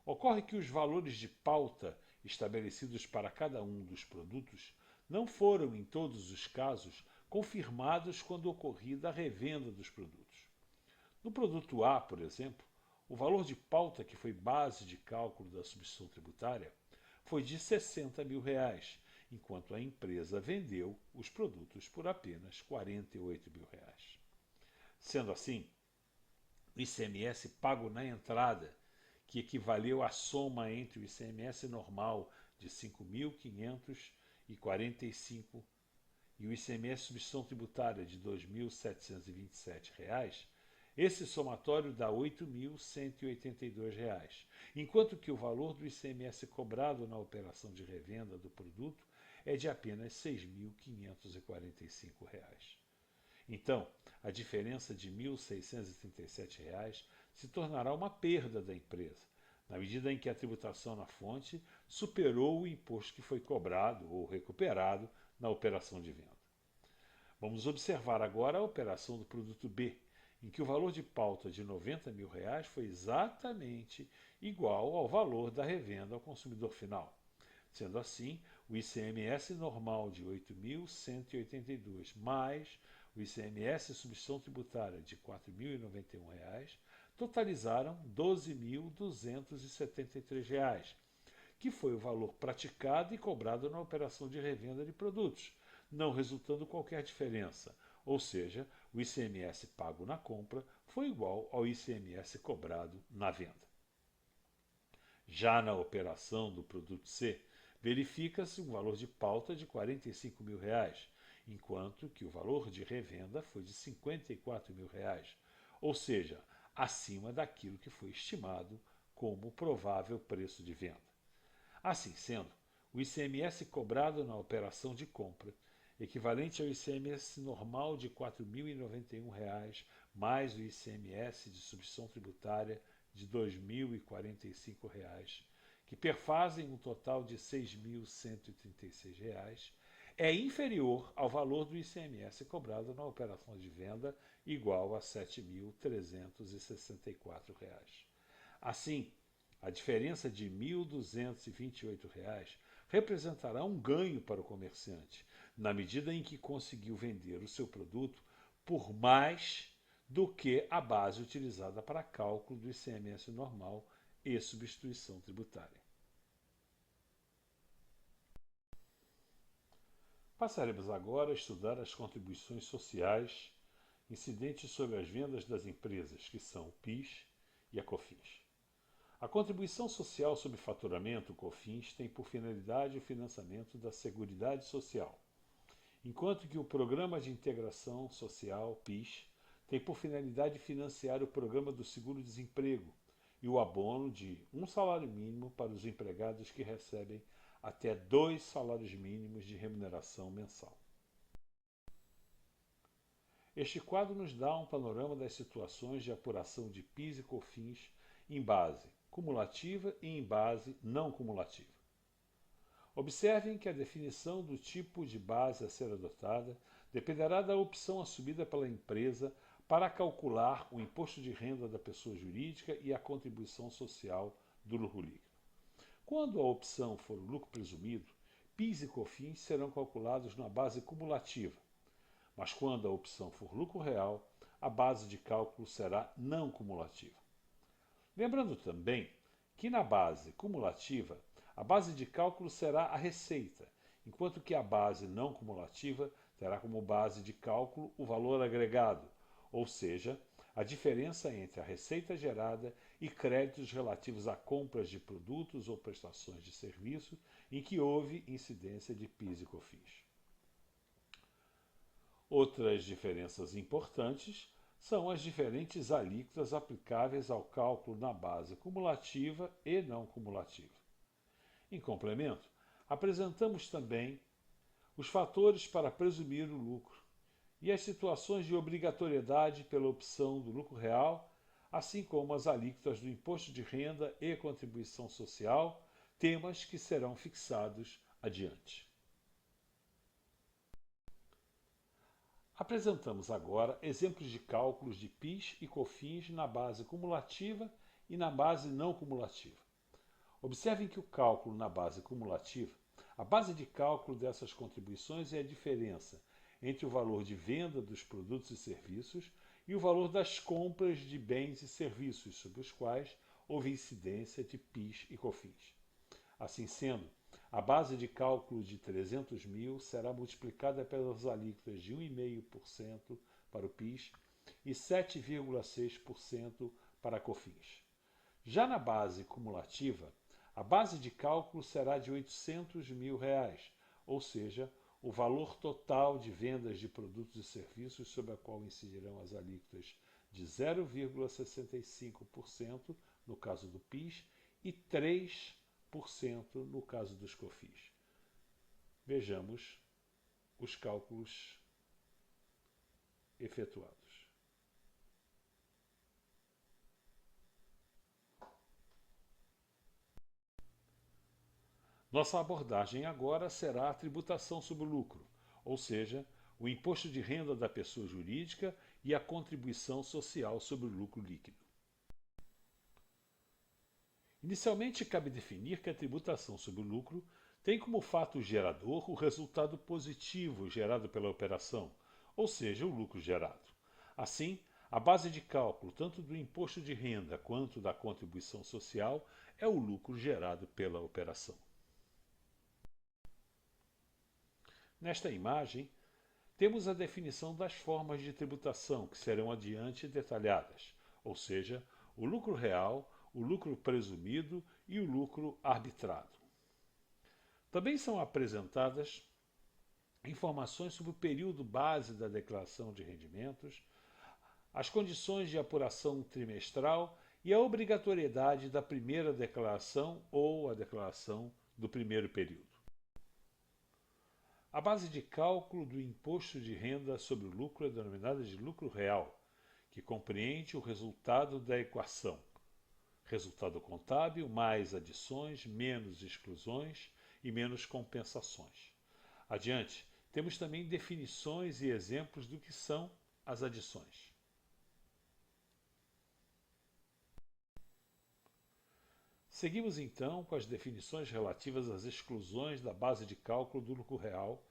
Ocorre que os valores de pauta estabelecidos para cada um dos produtos não foram, em todos os casos, confirmados quando ocorrida a revenda dos produtos. No produto A, por exemplo, o valor de pauta que foi base de cálculo da substituição tributária foi de R$ 60.000, enquanto a empresa vendeu os produtos por apenas R$ 48.000. Sendo assim, o ICMS pago na entrada, que equivaleu à soma entre o ICMS normal de R$ 5.545 e o ICMS substituição tributária de R$ 2.727, esse somatório dá R$ 8.182, enquanto que o valor do ICMS cobrado na operação de revenda do produto é de apenas R$ 6.545. Então, a diferença de R$ 1.637 se tornará uma perda da empresa, na medida em que a tributação na fonte superou o imposto que foi cobrado ou recuperado na operação de venda. Vamos observar agora a operação do produto B, em que o valor de pauta de R$ 90.000 foi exatamente igual ao valor da revenda ao consumidor final. Sendo assim, o ICMS normal de R$ 8.182 mais o ICMS substituição tributária de R$ 4.091 totalizaram R$ 12.273, que foi o valor praticado e cobrado na operação de revenda de produtos, não resultando qualquer diferença, ou seja, o ICMS pago na compra foi igual ao ICMS cobrado na venda. Já na operação do produto C, verifica-se um valor de pauta de R$ 45.000, enquanto que o valor de revenda foi de R$ 54.000, ou seja, acima daquilo que foi estimado como provável preço de venda. Assim sendo, o ICMS cobrado na operação de compra, equivalente ao ICMS normal de R$ 4.091 mais o ICMS de substituição tributária de R$ 2.045, que perfazem um total de R$ 6.136, é inferior ao valor do ICMS cobrado na operação de venda, igual a R$ 7.364. Assim, a diferença de R$ 1.228 representará um ganho para o comerciante, na medida em que conseguiu vender o seu produto por mais do que a base utilizada para cálculo do ICMS normal e substituição tributária. Passaremos agora a estudar as contribuições sociais incidentes sobre as vendas das empresas, que são o PIS e a COFINS. A contribuição social sobre faturamento, COFINS, tem por finalidade o financiamento da Seguridade Social, enquanto que o Programa de Integração Social, PIS, tem por finalidade financiar o Programa do Seguro-Desemprego, e o abono de um salário mínimo para os empregados que recebem até 2 salários mínimos de remuneração mensal. Este quadro nos dá um panorama das situações de apuração de PIS e COFINS em base cumulativa e em base não cumulativa. Observem que a definição do tipo de base a ser adotada dependerá da opção assumida pela empresa para calcular o imposto de renda da pessoa jurídica e a contribuição social do lucro líquido. Quando a opção for o lucro presumido, PIS e COFINS serão calculados na base cumulativa, mas quando a opção for lucro real, a base de cálculo será não cumulativa. Lembrando também que na base cumulativa, a base de cálculo será a receita, enquanto que a base não cumulativa terá como base de cálculo o valor agregado, ou seja, a diferença entre a receita gerada e créditos relativos a compras de produtos ou prestações de serviço em que houve incidência de PIS e COFINS. Outras diferenças importantes são as diferentes alíquotas aplicáveis ao cálculo na base cumulativa e não cumulativa. Em complemento, apresentamos também os fatores para presumir o lucro e as situações de obrigatoriedade pela opção do lucro real, assim como as alíquotas do imposto de renda e contribuição social, temas que serão fixados adiante. Apresentamos agora exemplos de cálculos de PIS e COFINS na base cumulativa e na base não cumulativa. Observem que o cálculo na base cumulativa, a base de cálculo dessas contribuições é a diferença entre o valor de venda dos produtos e serviços e o valor das compras de bens e serviços sobre os quais houve incidência de PIS e COFINS. Assim sendo, a base de cálculo de 300 mil será multiplicada pelas alíquotas de 1,5% para o PIS e 7,6% para a COFINS. Já na base cumulativa, a base de cálculo será de R$ 800 mil, ou seja, o valor total de vendas de produtos e serviços sobre a qual incidirão as alíquotas de 0,65% no caso do PIS e 3% no caso dos COFINS. Vejamos os cálculos efetuados. Nossa abordagem agora será a tributação sobre o lucro, ou seja, o imposto de renda da pessoa jurídica e a contribuição social sobre o lucro líquido. Inicialmente, cabe definir que a tributação sobre o lucro tem como fato gerador o resultado positivo gerado pela operação, ou seja, o lucro gerado. Assim, a base de cálculo tanto do imposto de renda quanto da contribuição social é o lucro gerado pela operação. Nesta imagem, temos a definição das formas de tributação que serão adiante detalhadas, ou seja, o lucro real, o lucro presumido e o lucro arbitrado. Também são apresentadas informações sobre o período base da declaração de rendimentos, as condições de apuração trimestral e a obrigatoriedade da primeira declaração ou a declaração do primeiro período. A base de cálculo do imposto de renda sobre o lucro é denominada de lucro real, que compreende o resultado da equação resultado contábil mais adições, menos exclusões e menos compensações. Adiante, temos também definições e exemplos do que são as adições. Seguimos então com as definições relativas às exclusões da base de cálculo do lucro real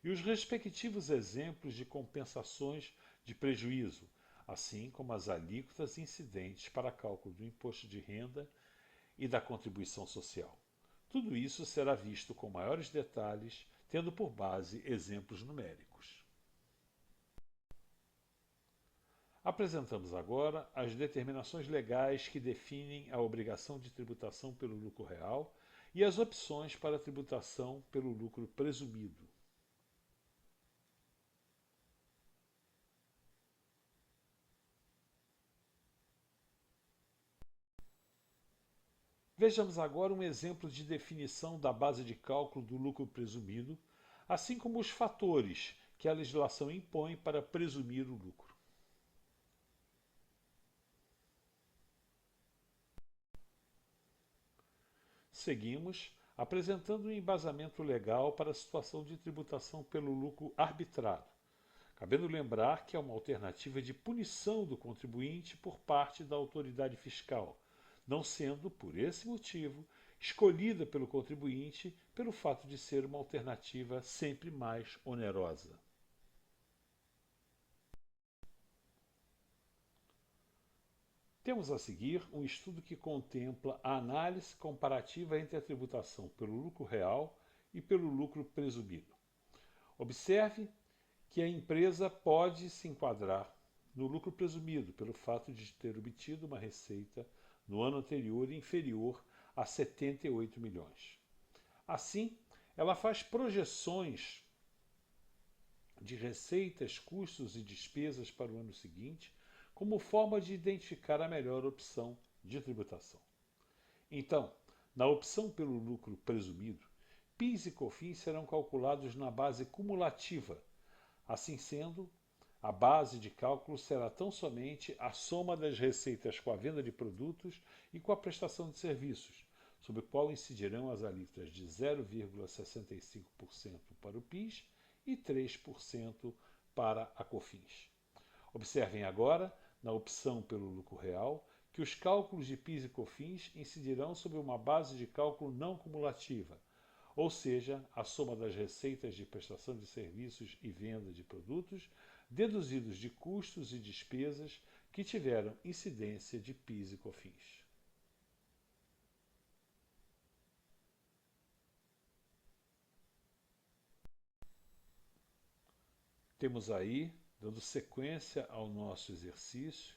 e os respectivos exemplos de compensações de prejuízo, assim como as alíquotas incidentes para cálculo do imposto de renda e da contribuição social. Tudo isso será visto com maiores detalhes, tendo por base exemplos numéricos. Apresentamos agora as determinações legais que definem a obrigação de tributação pelo lucro real e as opções para a tributação pelo lucro presumido. Vejamos agora um exemplo de definição da base de cálculo do lucro presumido, assim como os fatores que a legislação impõe para presumir o lucro. Seguimos apresentando um embasamento legal para a situação de tributação pelo lucro arbitrado, cabendo lembrar que é uma alternativa de punição do contribuinte por parte da autoridade fiscal, não sendo, por esse motivo, escolhida pelo contribuinte pelo fato de ser uma alternativa sempre mais onerosa. Temos a seguir um estudo que contempla a análise comparativa entre a tributação pelo lucro real e pelo lucro presumido. Observe que a empresa pode se enquadrar no lucro presumido pelo fato de ter obtido uma receita no ano anterior inferior a 78 milhões. Assim, ela faz projeções de receitas, custos e despesas para o ano seguinte, como forma de identificar a melhor opção de tributação. Então, na opção pelo lucro presumido, PIS e COFINS serão calculados na base cumulativa. Assim sendo, a base de cálculo será tão somente a soma das receitas com a venda de produtos e com a prestação de serviços, sobre o qual incidirão as alíquotas de 0,65% para o PIS e 3% para a COFINS. Observem agora, na opção pelo lucro real, que os cálculos de PIS e COFINS incidirão sobre uma base de cálculo não cumulativa, ou seja, a soma das receitas de prestação de serviços e venda de produtos, deduzidos de custos e despesas que tiveram incidência de PIS e COFINS. Temos aí, dando sequência ao nosso exercício,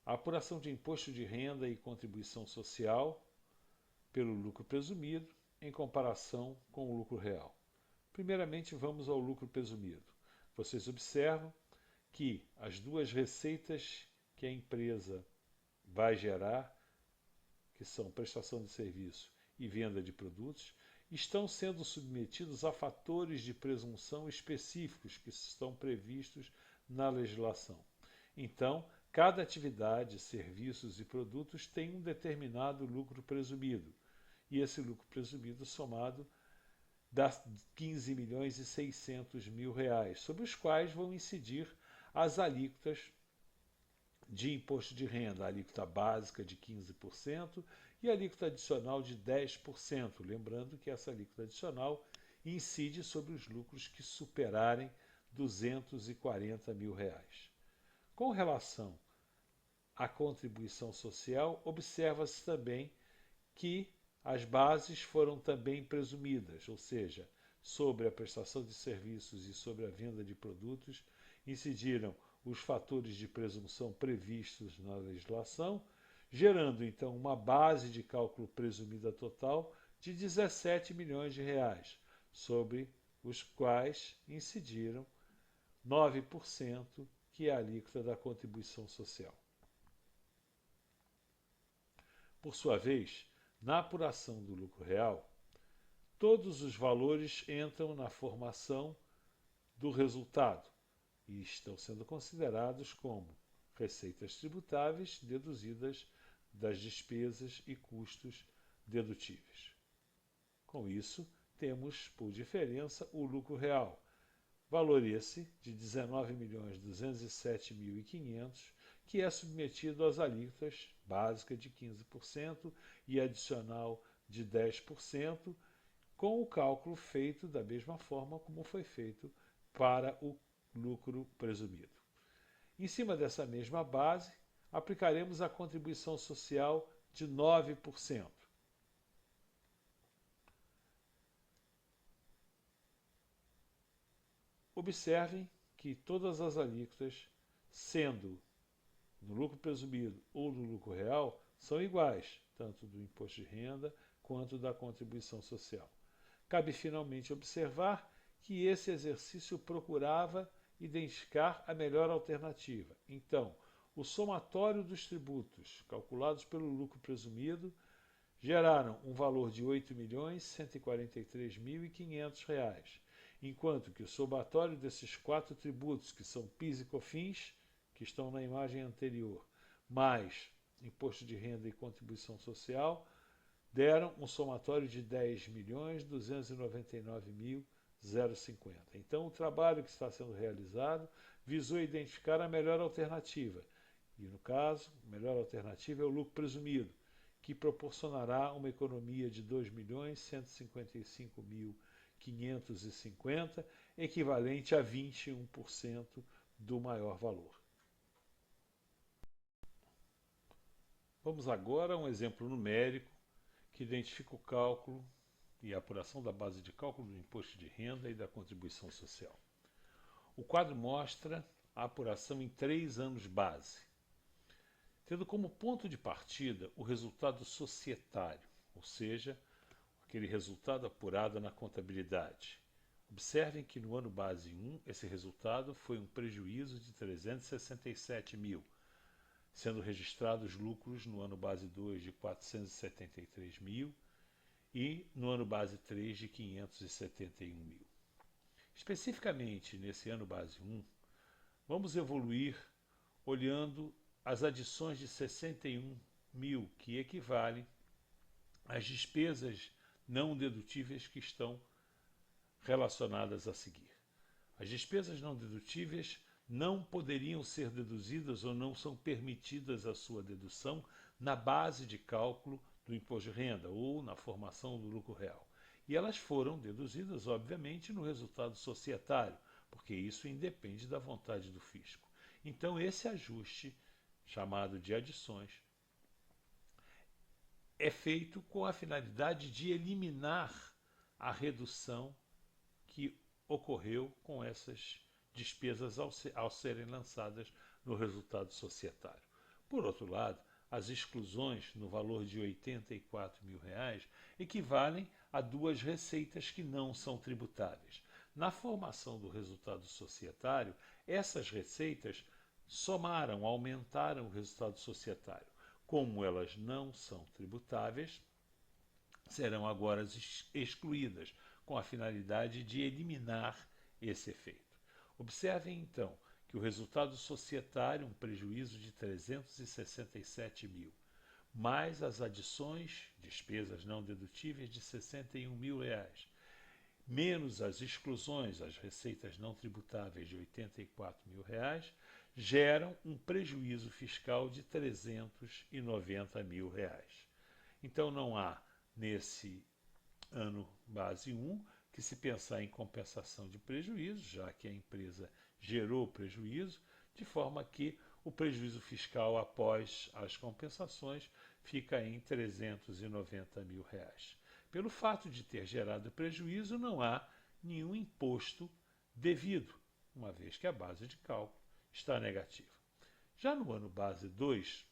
a apuração de imposto de renda e contribuição social pelo lucro presumido em comparação com o lucro real. Primeiramente, vamos ao lucro presumido. Vocês observam que as duas receitas que a empresa vai gerar, que são prestação de serviço e venda de produtos, estão sendo submetidos a fatores de presunção específicos que estão previstos na legislação. Então, cada atividade, serviços e produtos tem um determinado lucro presumido, e esse lucro presumido somado dá 15 milhões e 600 mil reais, sobre os quais vão incidir as alíquotas de imposto de renda, a alíquota básica de 15% e a alíquota adicional de 10%, lembrando que essa alíquota adicional incide sobre os lucros que superarem 240 mil reais. Com relação à contribuição social, observa-se também que as bases foram também presumidas, ou seja, sobre a prestação de serviços e sobre a venda de produtos, incidiram os fatores de presunção previstos na legislação, gerando então uma base de cálculo presumida total de 17 milhões de reais, sobre os quais incidiram 9%, que é a alíquota da contribuição social. Por sua vez, na apuração do lucro real, todos os valores entram na formação do resultado e estão sendo considerados como receitas tributáveis deduzidas das despesas e custos dedutíveis. Com isso, temos por diferença o lucro real, valor esse de 19.207.500, que é submetido às alíquotas básica de 15% e adicional de 10%, com o cálculo feito da mesma forma como foi feito para o lucro presumido. Em cima dessa mesma base, aplicaremos a contribuição social de 9%. Observem que todas as alíquotas, sendo no lucro presumido ou no lucro real, são iguais, tanto do imposto de renda quanto da contribuição social. Cabe finalmente observar que esse exercício procurava identificar a melhor alternativa. Então, o somatório dos tributos calculados pelo lucro presumido geraram um valor de R$ 8.143.500, enquanto que o somatório desses quatro tributos, que são PIS e COFINS, que estão na imagem anterior, mais imposto de renda e contribuição social, deram um somatório de R$ 10.299.050. Então, o trabalho que está sendo realizado visou identificar a melhor alternativa. E, no caso, a melhor alternativa é o lucro presumido, que proporcionará uma economia de R$ 2.155.550, equivalente a 21% do maior valor. Vamos agora a um exemplo numérico que identifica o cálculo e a apuração da base de cálculo do imposto de renda e da contribuição social. O quadro mostra a apuração em 3 anos base, tendo como ponto de partida o resultado societário, ou seja, aquele resultado apurado na contabilidade. Observem que no ano base 1, esse resultado foi um prejuízo de 367 mil, sendo registrados lucros no ano base 2 de 473 mil e no ano base 3 de 571 mil. Especificamente nesse ano base 1, vamos evoluir olhando as adições de 61 mil, que equivalem às despesas não dedutíveis que estão relacionadas a seguir. As despesas não dedutíveis não poderiam ser deduzidas ou não são permitidas a sua dedução na base de cálculo do imposto de renda ou na formação do lucro real. E elas foram deduzidas, obviamente, no resultado societário, porque isso independe da vontade do fisco. Então, esse ajuste, chamado de adições, é feito com a finalidade de eliminar a redução que ocorreu com essas despesas ao serem lançadas no resultado societário. Por outro lado, as exclusões no valor de R$ 84 mil equivalem a 2 receitas que não são tributáveis. Na formação do resultado societário, essas receitas somaram, aumentaram o resultado societário. Como elas não são tributáveis, serão agora excluídas, com a finalidade de eliminar esse efeito. Observem, então, que o resultado societário, um prejuízo de 367 mil, mais as adições, despesas não dedutíveis, de 61 mil reais, menos as exclusões, as receitas não tributáveis de 84 mil reais, geram um prejuízo fiscal de 390 mil reais. Então não há, nesse ano base 1, que se pensar em compensação de prejuízo, já que a empresa gerou prejuízo, de forma que o prejuízo fiscal após as compensações fica em 390 mil reais. Pelo fato de ter gerado prejuízo, não há nenhum imposto devido, uma vez que a base de cálculo está negativa. Já no ano base 2,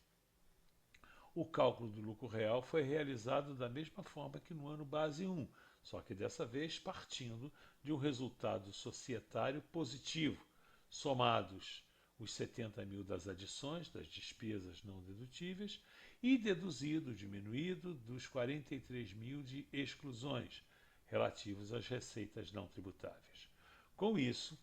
o cálculo do lucro real foi realizado da mesma forma que no ano base 1, só que dessa vez partindo de um resultado societário positivo, somados os 70 mil das adições, das despesas não dedutíveis, e deduzido, diminuído, dos 43 mil de exclusões, relativos às receitas não tributáveis. Com isso,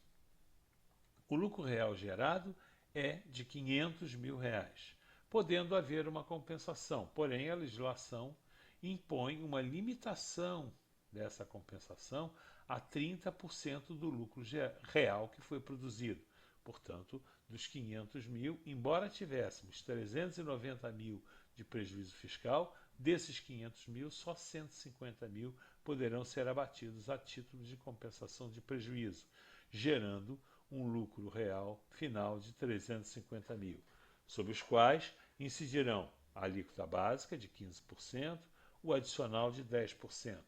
o lucro real gerado é de 500 mil reais, podendo haver uma compensação, porém a legislação impõe uma limitação dessa compensação a 30% do lucro real que foi produzido. Portanto, dos 500 mil, embora tivéssemos 390 mil de prejuízo fiscal, desses 500 mil, só 150 mil poderão ser abatidos a título de compensação de prejuízo, gerando um lucro real final de 350 mil, sobre os quais incidirão a alíquota básica de 15%, o adicional de 10%.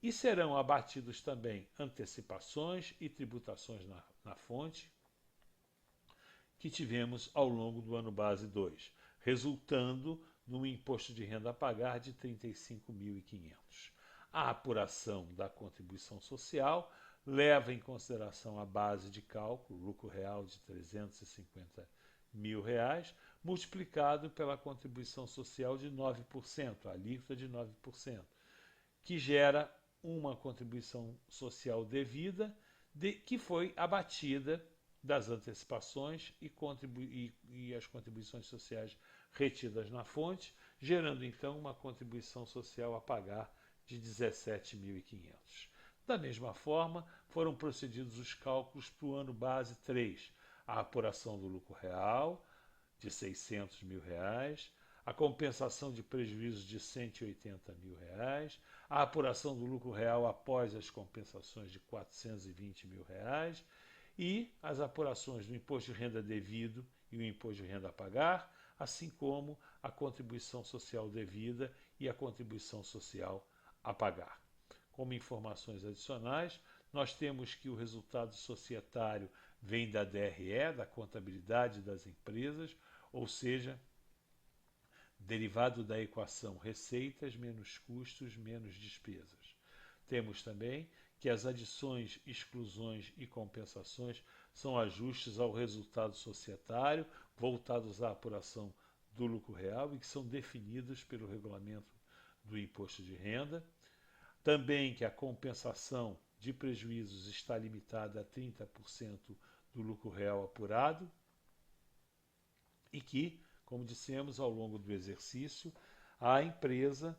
E serão abatidos também antecipações e tributações na fonte que tivemos ao longo do ano base 2, resultando num imposto de renda a pagar de 35.500. A apuração da contribuição social leva em consideração a base de cálculo, lucro real de 350 mil reais, multiplicado pela contribuição social de 9%, a alíquota de 9%, que gera uma contribuição social devida que foi abatida das antecipações e as contribuições sociais retidas na fonte, gerando então uma contribuição social a pagar de 17.500. Da mesma forma, foram procedidos os cálculos para o ano base 3, a apuração do lucro real de R$ 600 mil, a compensação de prejuízos de R$ 180 mil, a apuração do lucro real após as compensações de R$ 420 mil e as apurações do imposto de renda devido e o imposto de renda a pagar, assim como a contribuição social devida e a contribuição social a pagar. Como informações adicionais, nós temos que o resultado societário vem da DRE, da contabilidade das empresas, ou seja, derivado da equação receitas menos custos menos despesas. Temos também que as adições, exclusões e compensações são ajustes ao resultado societário voltados à apuração do lucro real e que são definidos pelo regulamento do imposto de renda. Também que a compensação de prejuízos está limitada a 30% do lucro real apurado e que, como dissemos ao longo do exercício, a empresa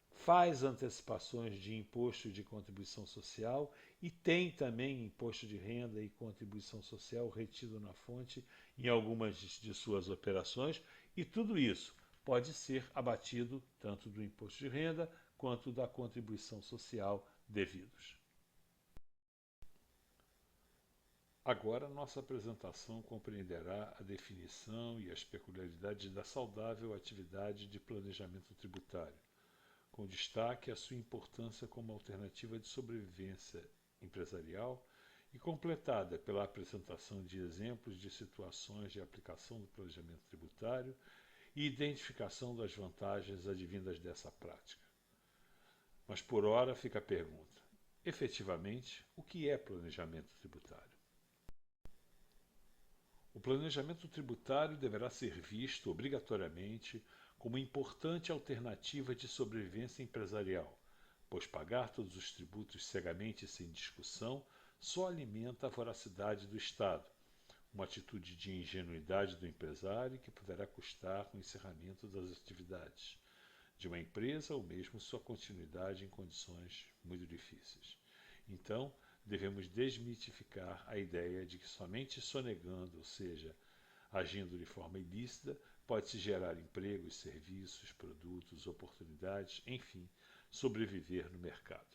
faz antecipações de imposto e de contribuição social e tem também imposto de renda e contribuição social retido na fonte em algumas de suas operações, e tudo isso pode ser abatido tanto do imposto de renda quanto da contribuição social devidos. Agora, nossa apresentação compreenderá a definição e as peculiaridades da saudável atividade de planejamento tributário, com destaque à sua importância como alternativa de sobrevivência empresarial e completada pela apresentação de exemplos de situações de aplicação do planejamento tributário e identificação das vantagens advindas dessa prática. Mas por ora fica a pergunta: efetivamente, o que é planejamento tributário? O planejamento tributário deverá ser visto obrigatoriamente como importante alternativa de sobrevivência empresarial, pois pagar todos os tributos cegamente e sem discussão só alimenta a voracidade do Estado, uma atitude de ingenuidade do empresário que poderá custar o encerramento das atividades de uma empresa ou mesmo sua continuidade em condições muito difíceis. Então, devemos desmitificar a ideia de que somente sonegando, ou seja, agindo de forma ilícita, pode-se gerar empregos, serviços, produtos, oportunidades, enfim, sobreviver no mercado.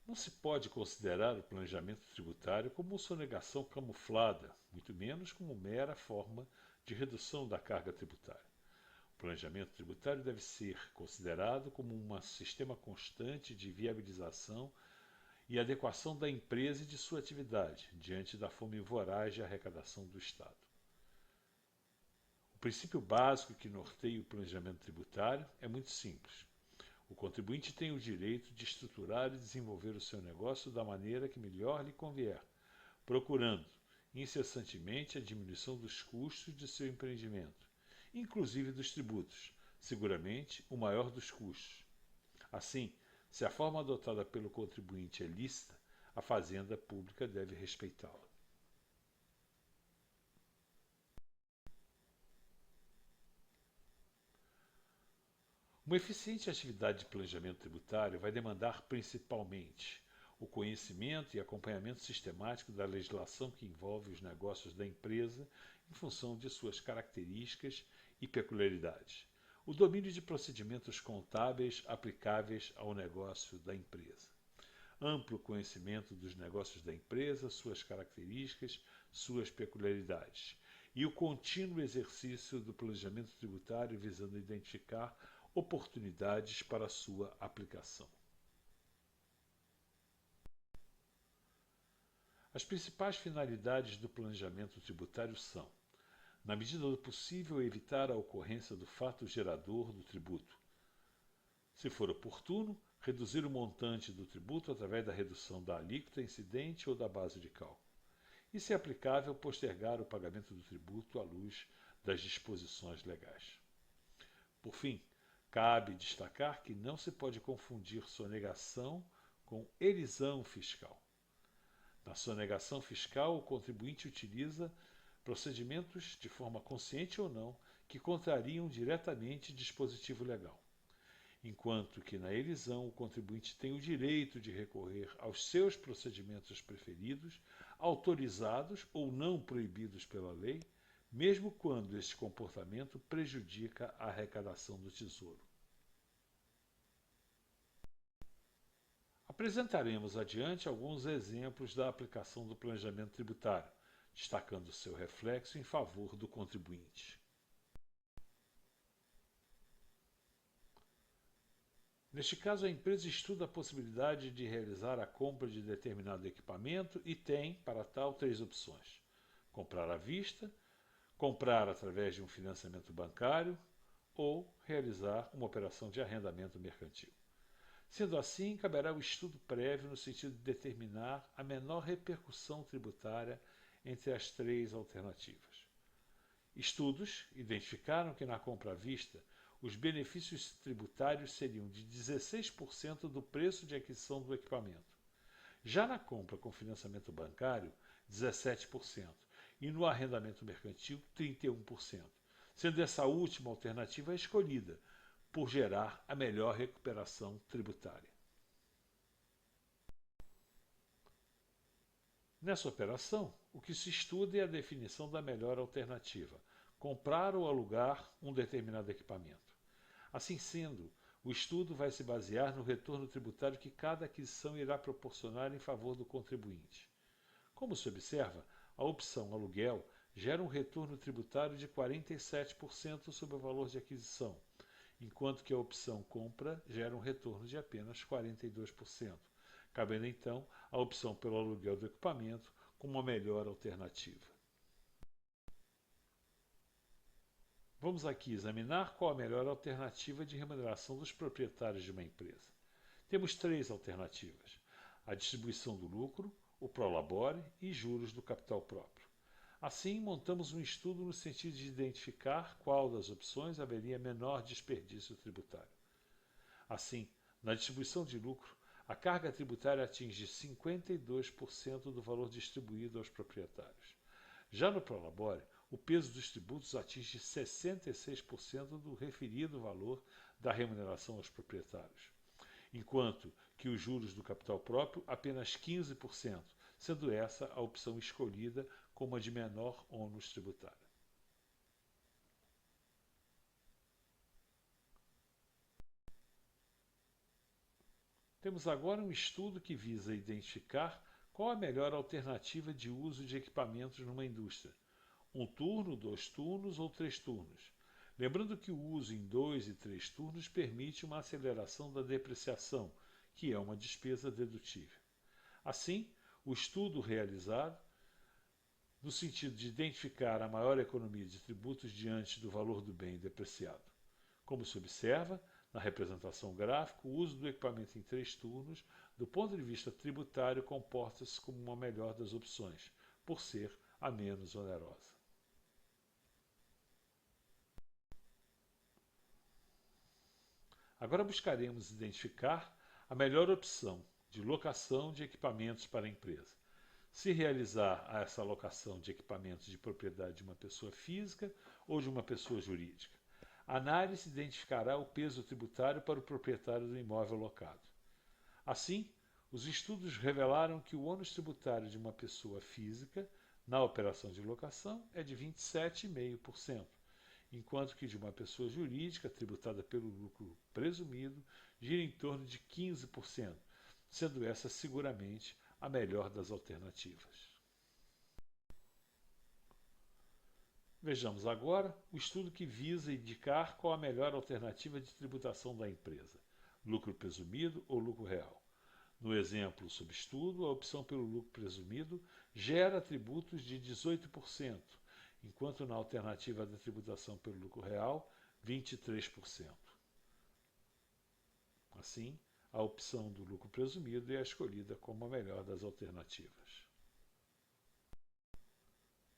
Não se pode considerar o planejamento tributário como sonegação camuflada, muito menos como mera forma de redução da carga tributária. O planejamento tributário deve ser considerado como um sistema constante de viabilização e adequação da empresa e de sua atividade, diante da fome voraz de arrecadação do Estado. O princípio básico que norteia o planejamento tributário é muito simples. O contribuinte tem o direito de estruturar e desenvolver o seu negócio da maneira que melhor lhe convier, procurando incessantemente a diminuição dos custos de seu empreendimento, inclusive dos tributos, seguramente o maior dos custos. Assim, se a forma adotada pelo contribuinte é lícita, a Fazenda Pública deve respeitá-la. Uma eficiente atividade de planejamento tributário vai demandar principalmente o conhecimento e acompanhamento sistemático da legislação que envolve os negócios da empresa em função de suas características e peculiaridades, o domínio de procedimentos contábeis aplicáveis ao negócio da empresa, amplo conhecimento dos negócios da empresa, suas características, suas peculiaridades, e o contínuo exercício do planejamento tributário visando identificar oportunidades para sua aplicação. As principais finalidades do planejamento tributário são, na medida do possível, evitar a ocorrência do fato gerador do tributo. Se for oportuno, reduzir o montante do tributo através da redução da alíquota incidente ou da base de cálculo. e, se aplicável, postergar o pagamento do tributo à luz das disposições legais. Por fim, cabe destacar que não se pode confundir sonegação com elisão fiscal. Na sonegação fiscal, o contribuinte utiliza procedimentos, de forma consciente ou não, que contrariam diretamente dispositivo legal, enquanto que na elisão o contribuinte tem o direito de recorrer aos seus procedimentos preferidos, autorizados ou não proibidos pela lei, mesmo quando este comportamento prejudica a arrecadação do Tesouro. Apresentaremos adiante alguns exemplos da aplicação do planejamento tributário, destacando seu reflexo em favor do contribuinte. Neste caso, a empresa estuda a possibilidade de realizar a compra de determinado equipamento e tem, para tal, três opções: comprar à vista, comprar através de um financiamento bancário ou realizar uma operação de arrendamento mercantil. Sendo assim, caberá o estudo prévio no sentido de determinar a menor repercussão tributária entre as três alternativas. Estudos identificaram que na compra à vista, os benefícios tributários seriam de 16% do preço de aquisição do equipamento. Já na compra com financiamento bancário, 17%, e no arrendamento mercantil, 31%, sendo essa última alternativa a escolhida, por gerar a melhor recuperação tributária. Nessa operação, o que se estuda é a definição da melhor alternativa: comprar ou alugar um determinado equipamento. Assim sendo, o estudo vai se basear no retorno tributário que cada aquisição irá proporcionar em favor do contribuinte. Como se observa, a opção aluguel gera um retorno tributário de 47% sobre o valor de aquisição, enquanto que a opção compra gera um retorno de apenas 42%, cabendo então a opção pelo aluguel do equipamento como a melhor alternativa. Vamos aqui examinar qual a melhor alternativa de remuneração dos proprietários de uma empresa. Temos três alternativas: a distribuição do lucro, o prolabore e juros do capital próprio. Assim, montamos um estudo no sentido de identificar qual das opções haveria menor desperdício tributário. Assim, na distribuição de lucro, a carga tributária atinge 52% do valor distribuído aos proprietários. Já no prolabore, o peso dos tributos atinge 66% do referido valor da remuneração aos proprietários, enquanto que os juros do capital próprio apenas 15%, sendo essa a opção escolhida como a de menor ônus tributário. Temos agora um estudo que visa identificar qual a melhor alternativa de uso de equipamentos numa indústria: um turno, 2 turnos ou 3 turnos. Lembrando que o uso em 2 e 3 turnos permite uma aceleração da depreciação, que é uma despesa dedutível. Assim, o estudo realizado, no sentido de identificar a maior economia de tributos diante do valor do bem depreciado. Como se observa, na representação gráfica, o uso do equipamento em 3 turnos, do ponto de vista tributário, comporta-se como uma melhor das opções, por ser a menos onerosa. Agora buscaremos identificar a melhor opção de locação de equipamentos para a empresa. Se realizar essa locação de equipamentos de propriedade de uma pessoa física ou de uma pessoa jurídica. A análise identificará o peso tributário para o proprietário do imóvel locado. Assim, os estudos revelaram que o ônus tributário de uma pessoa física na operação de locação é de 27,5%, enquanto que de uma pessoa jurídica tributada pelo lucro presumido gira em torno de 15%, sendo essa seguramente a melhor das alternativas. Vejamos agora o estudo que visa indicar qual a melhor alternativa de tributação da empresa: lucro presumido ou lucro real. No exemplo sob estudo, a opção pelo lucro presumido gera tributos de 18%, enquanto na alternativa da tributação pelo lucro real, 23%. Assim, a opção do lucro presumido é a escolhida como a melhor das alternativas.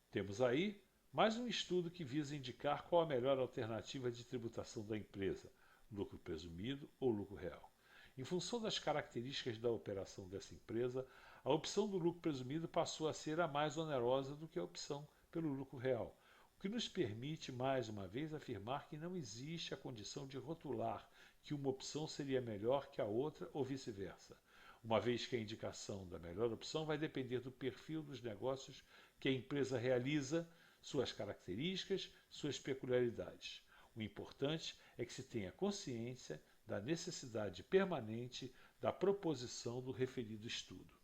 Temos aí mais um estudo que visa indicar qual a melhor alternativa de tributação da empresa, lucro presumido ou lucro real. Em função das características da operação dessa empresa, a opção do lucro presumido passou a ser a mais onerosa do que a opção pelo lucro real, o que nos permite, mais uma vez, afirmar que não existe a condição de rotular que uma opção seria melhor que a outra ou vice-versa, uma vez que a indicação da melhor opção vai depender do perfil dos negócios que a empresa realiza, suas características, suas peculiaridades. O importante é que se tenha consciência da necessidade permanente da proposição do referido estudo.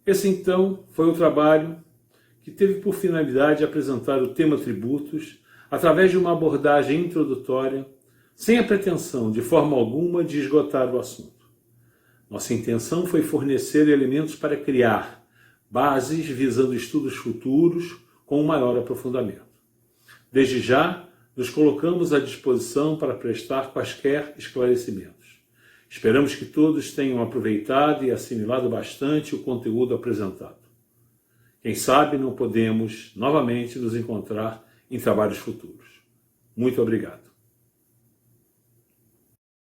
Esse, então, foi o trabalho que teve por finalidade apresentar o tema tributos através de uma abordagem introdutória, sem a pretensão, de forma alguma, de esgotar o assunto. Nossa intenção foi fornecer elementos para criar bases visando estudos futuros com um maior aprofundamento. Desde já, nos colocamos à disposição para prestar quaisquer esclarecimentos. Esperamos que todos tenham aproveitado e assimilado bastante o conteúdo apresentado. Quem sabe não podemos novamente nos encontrar em trabalhos futuros. Muito obrigado.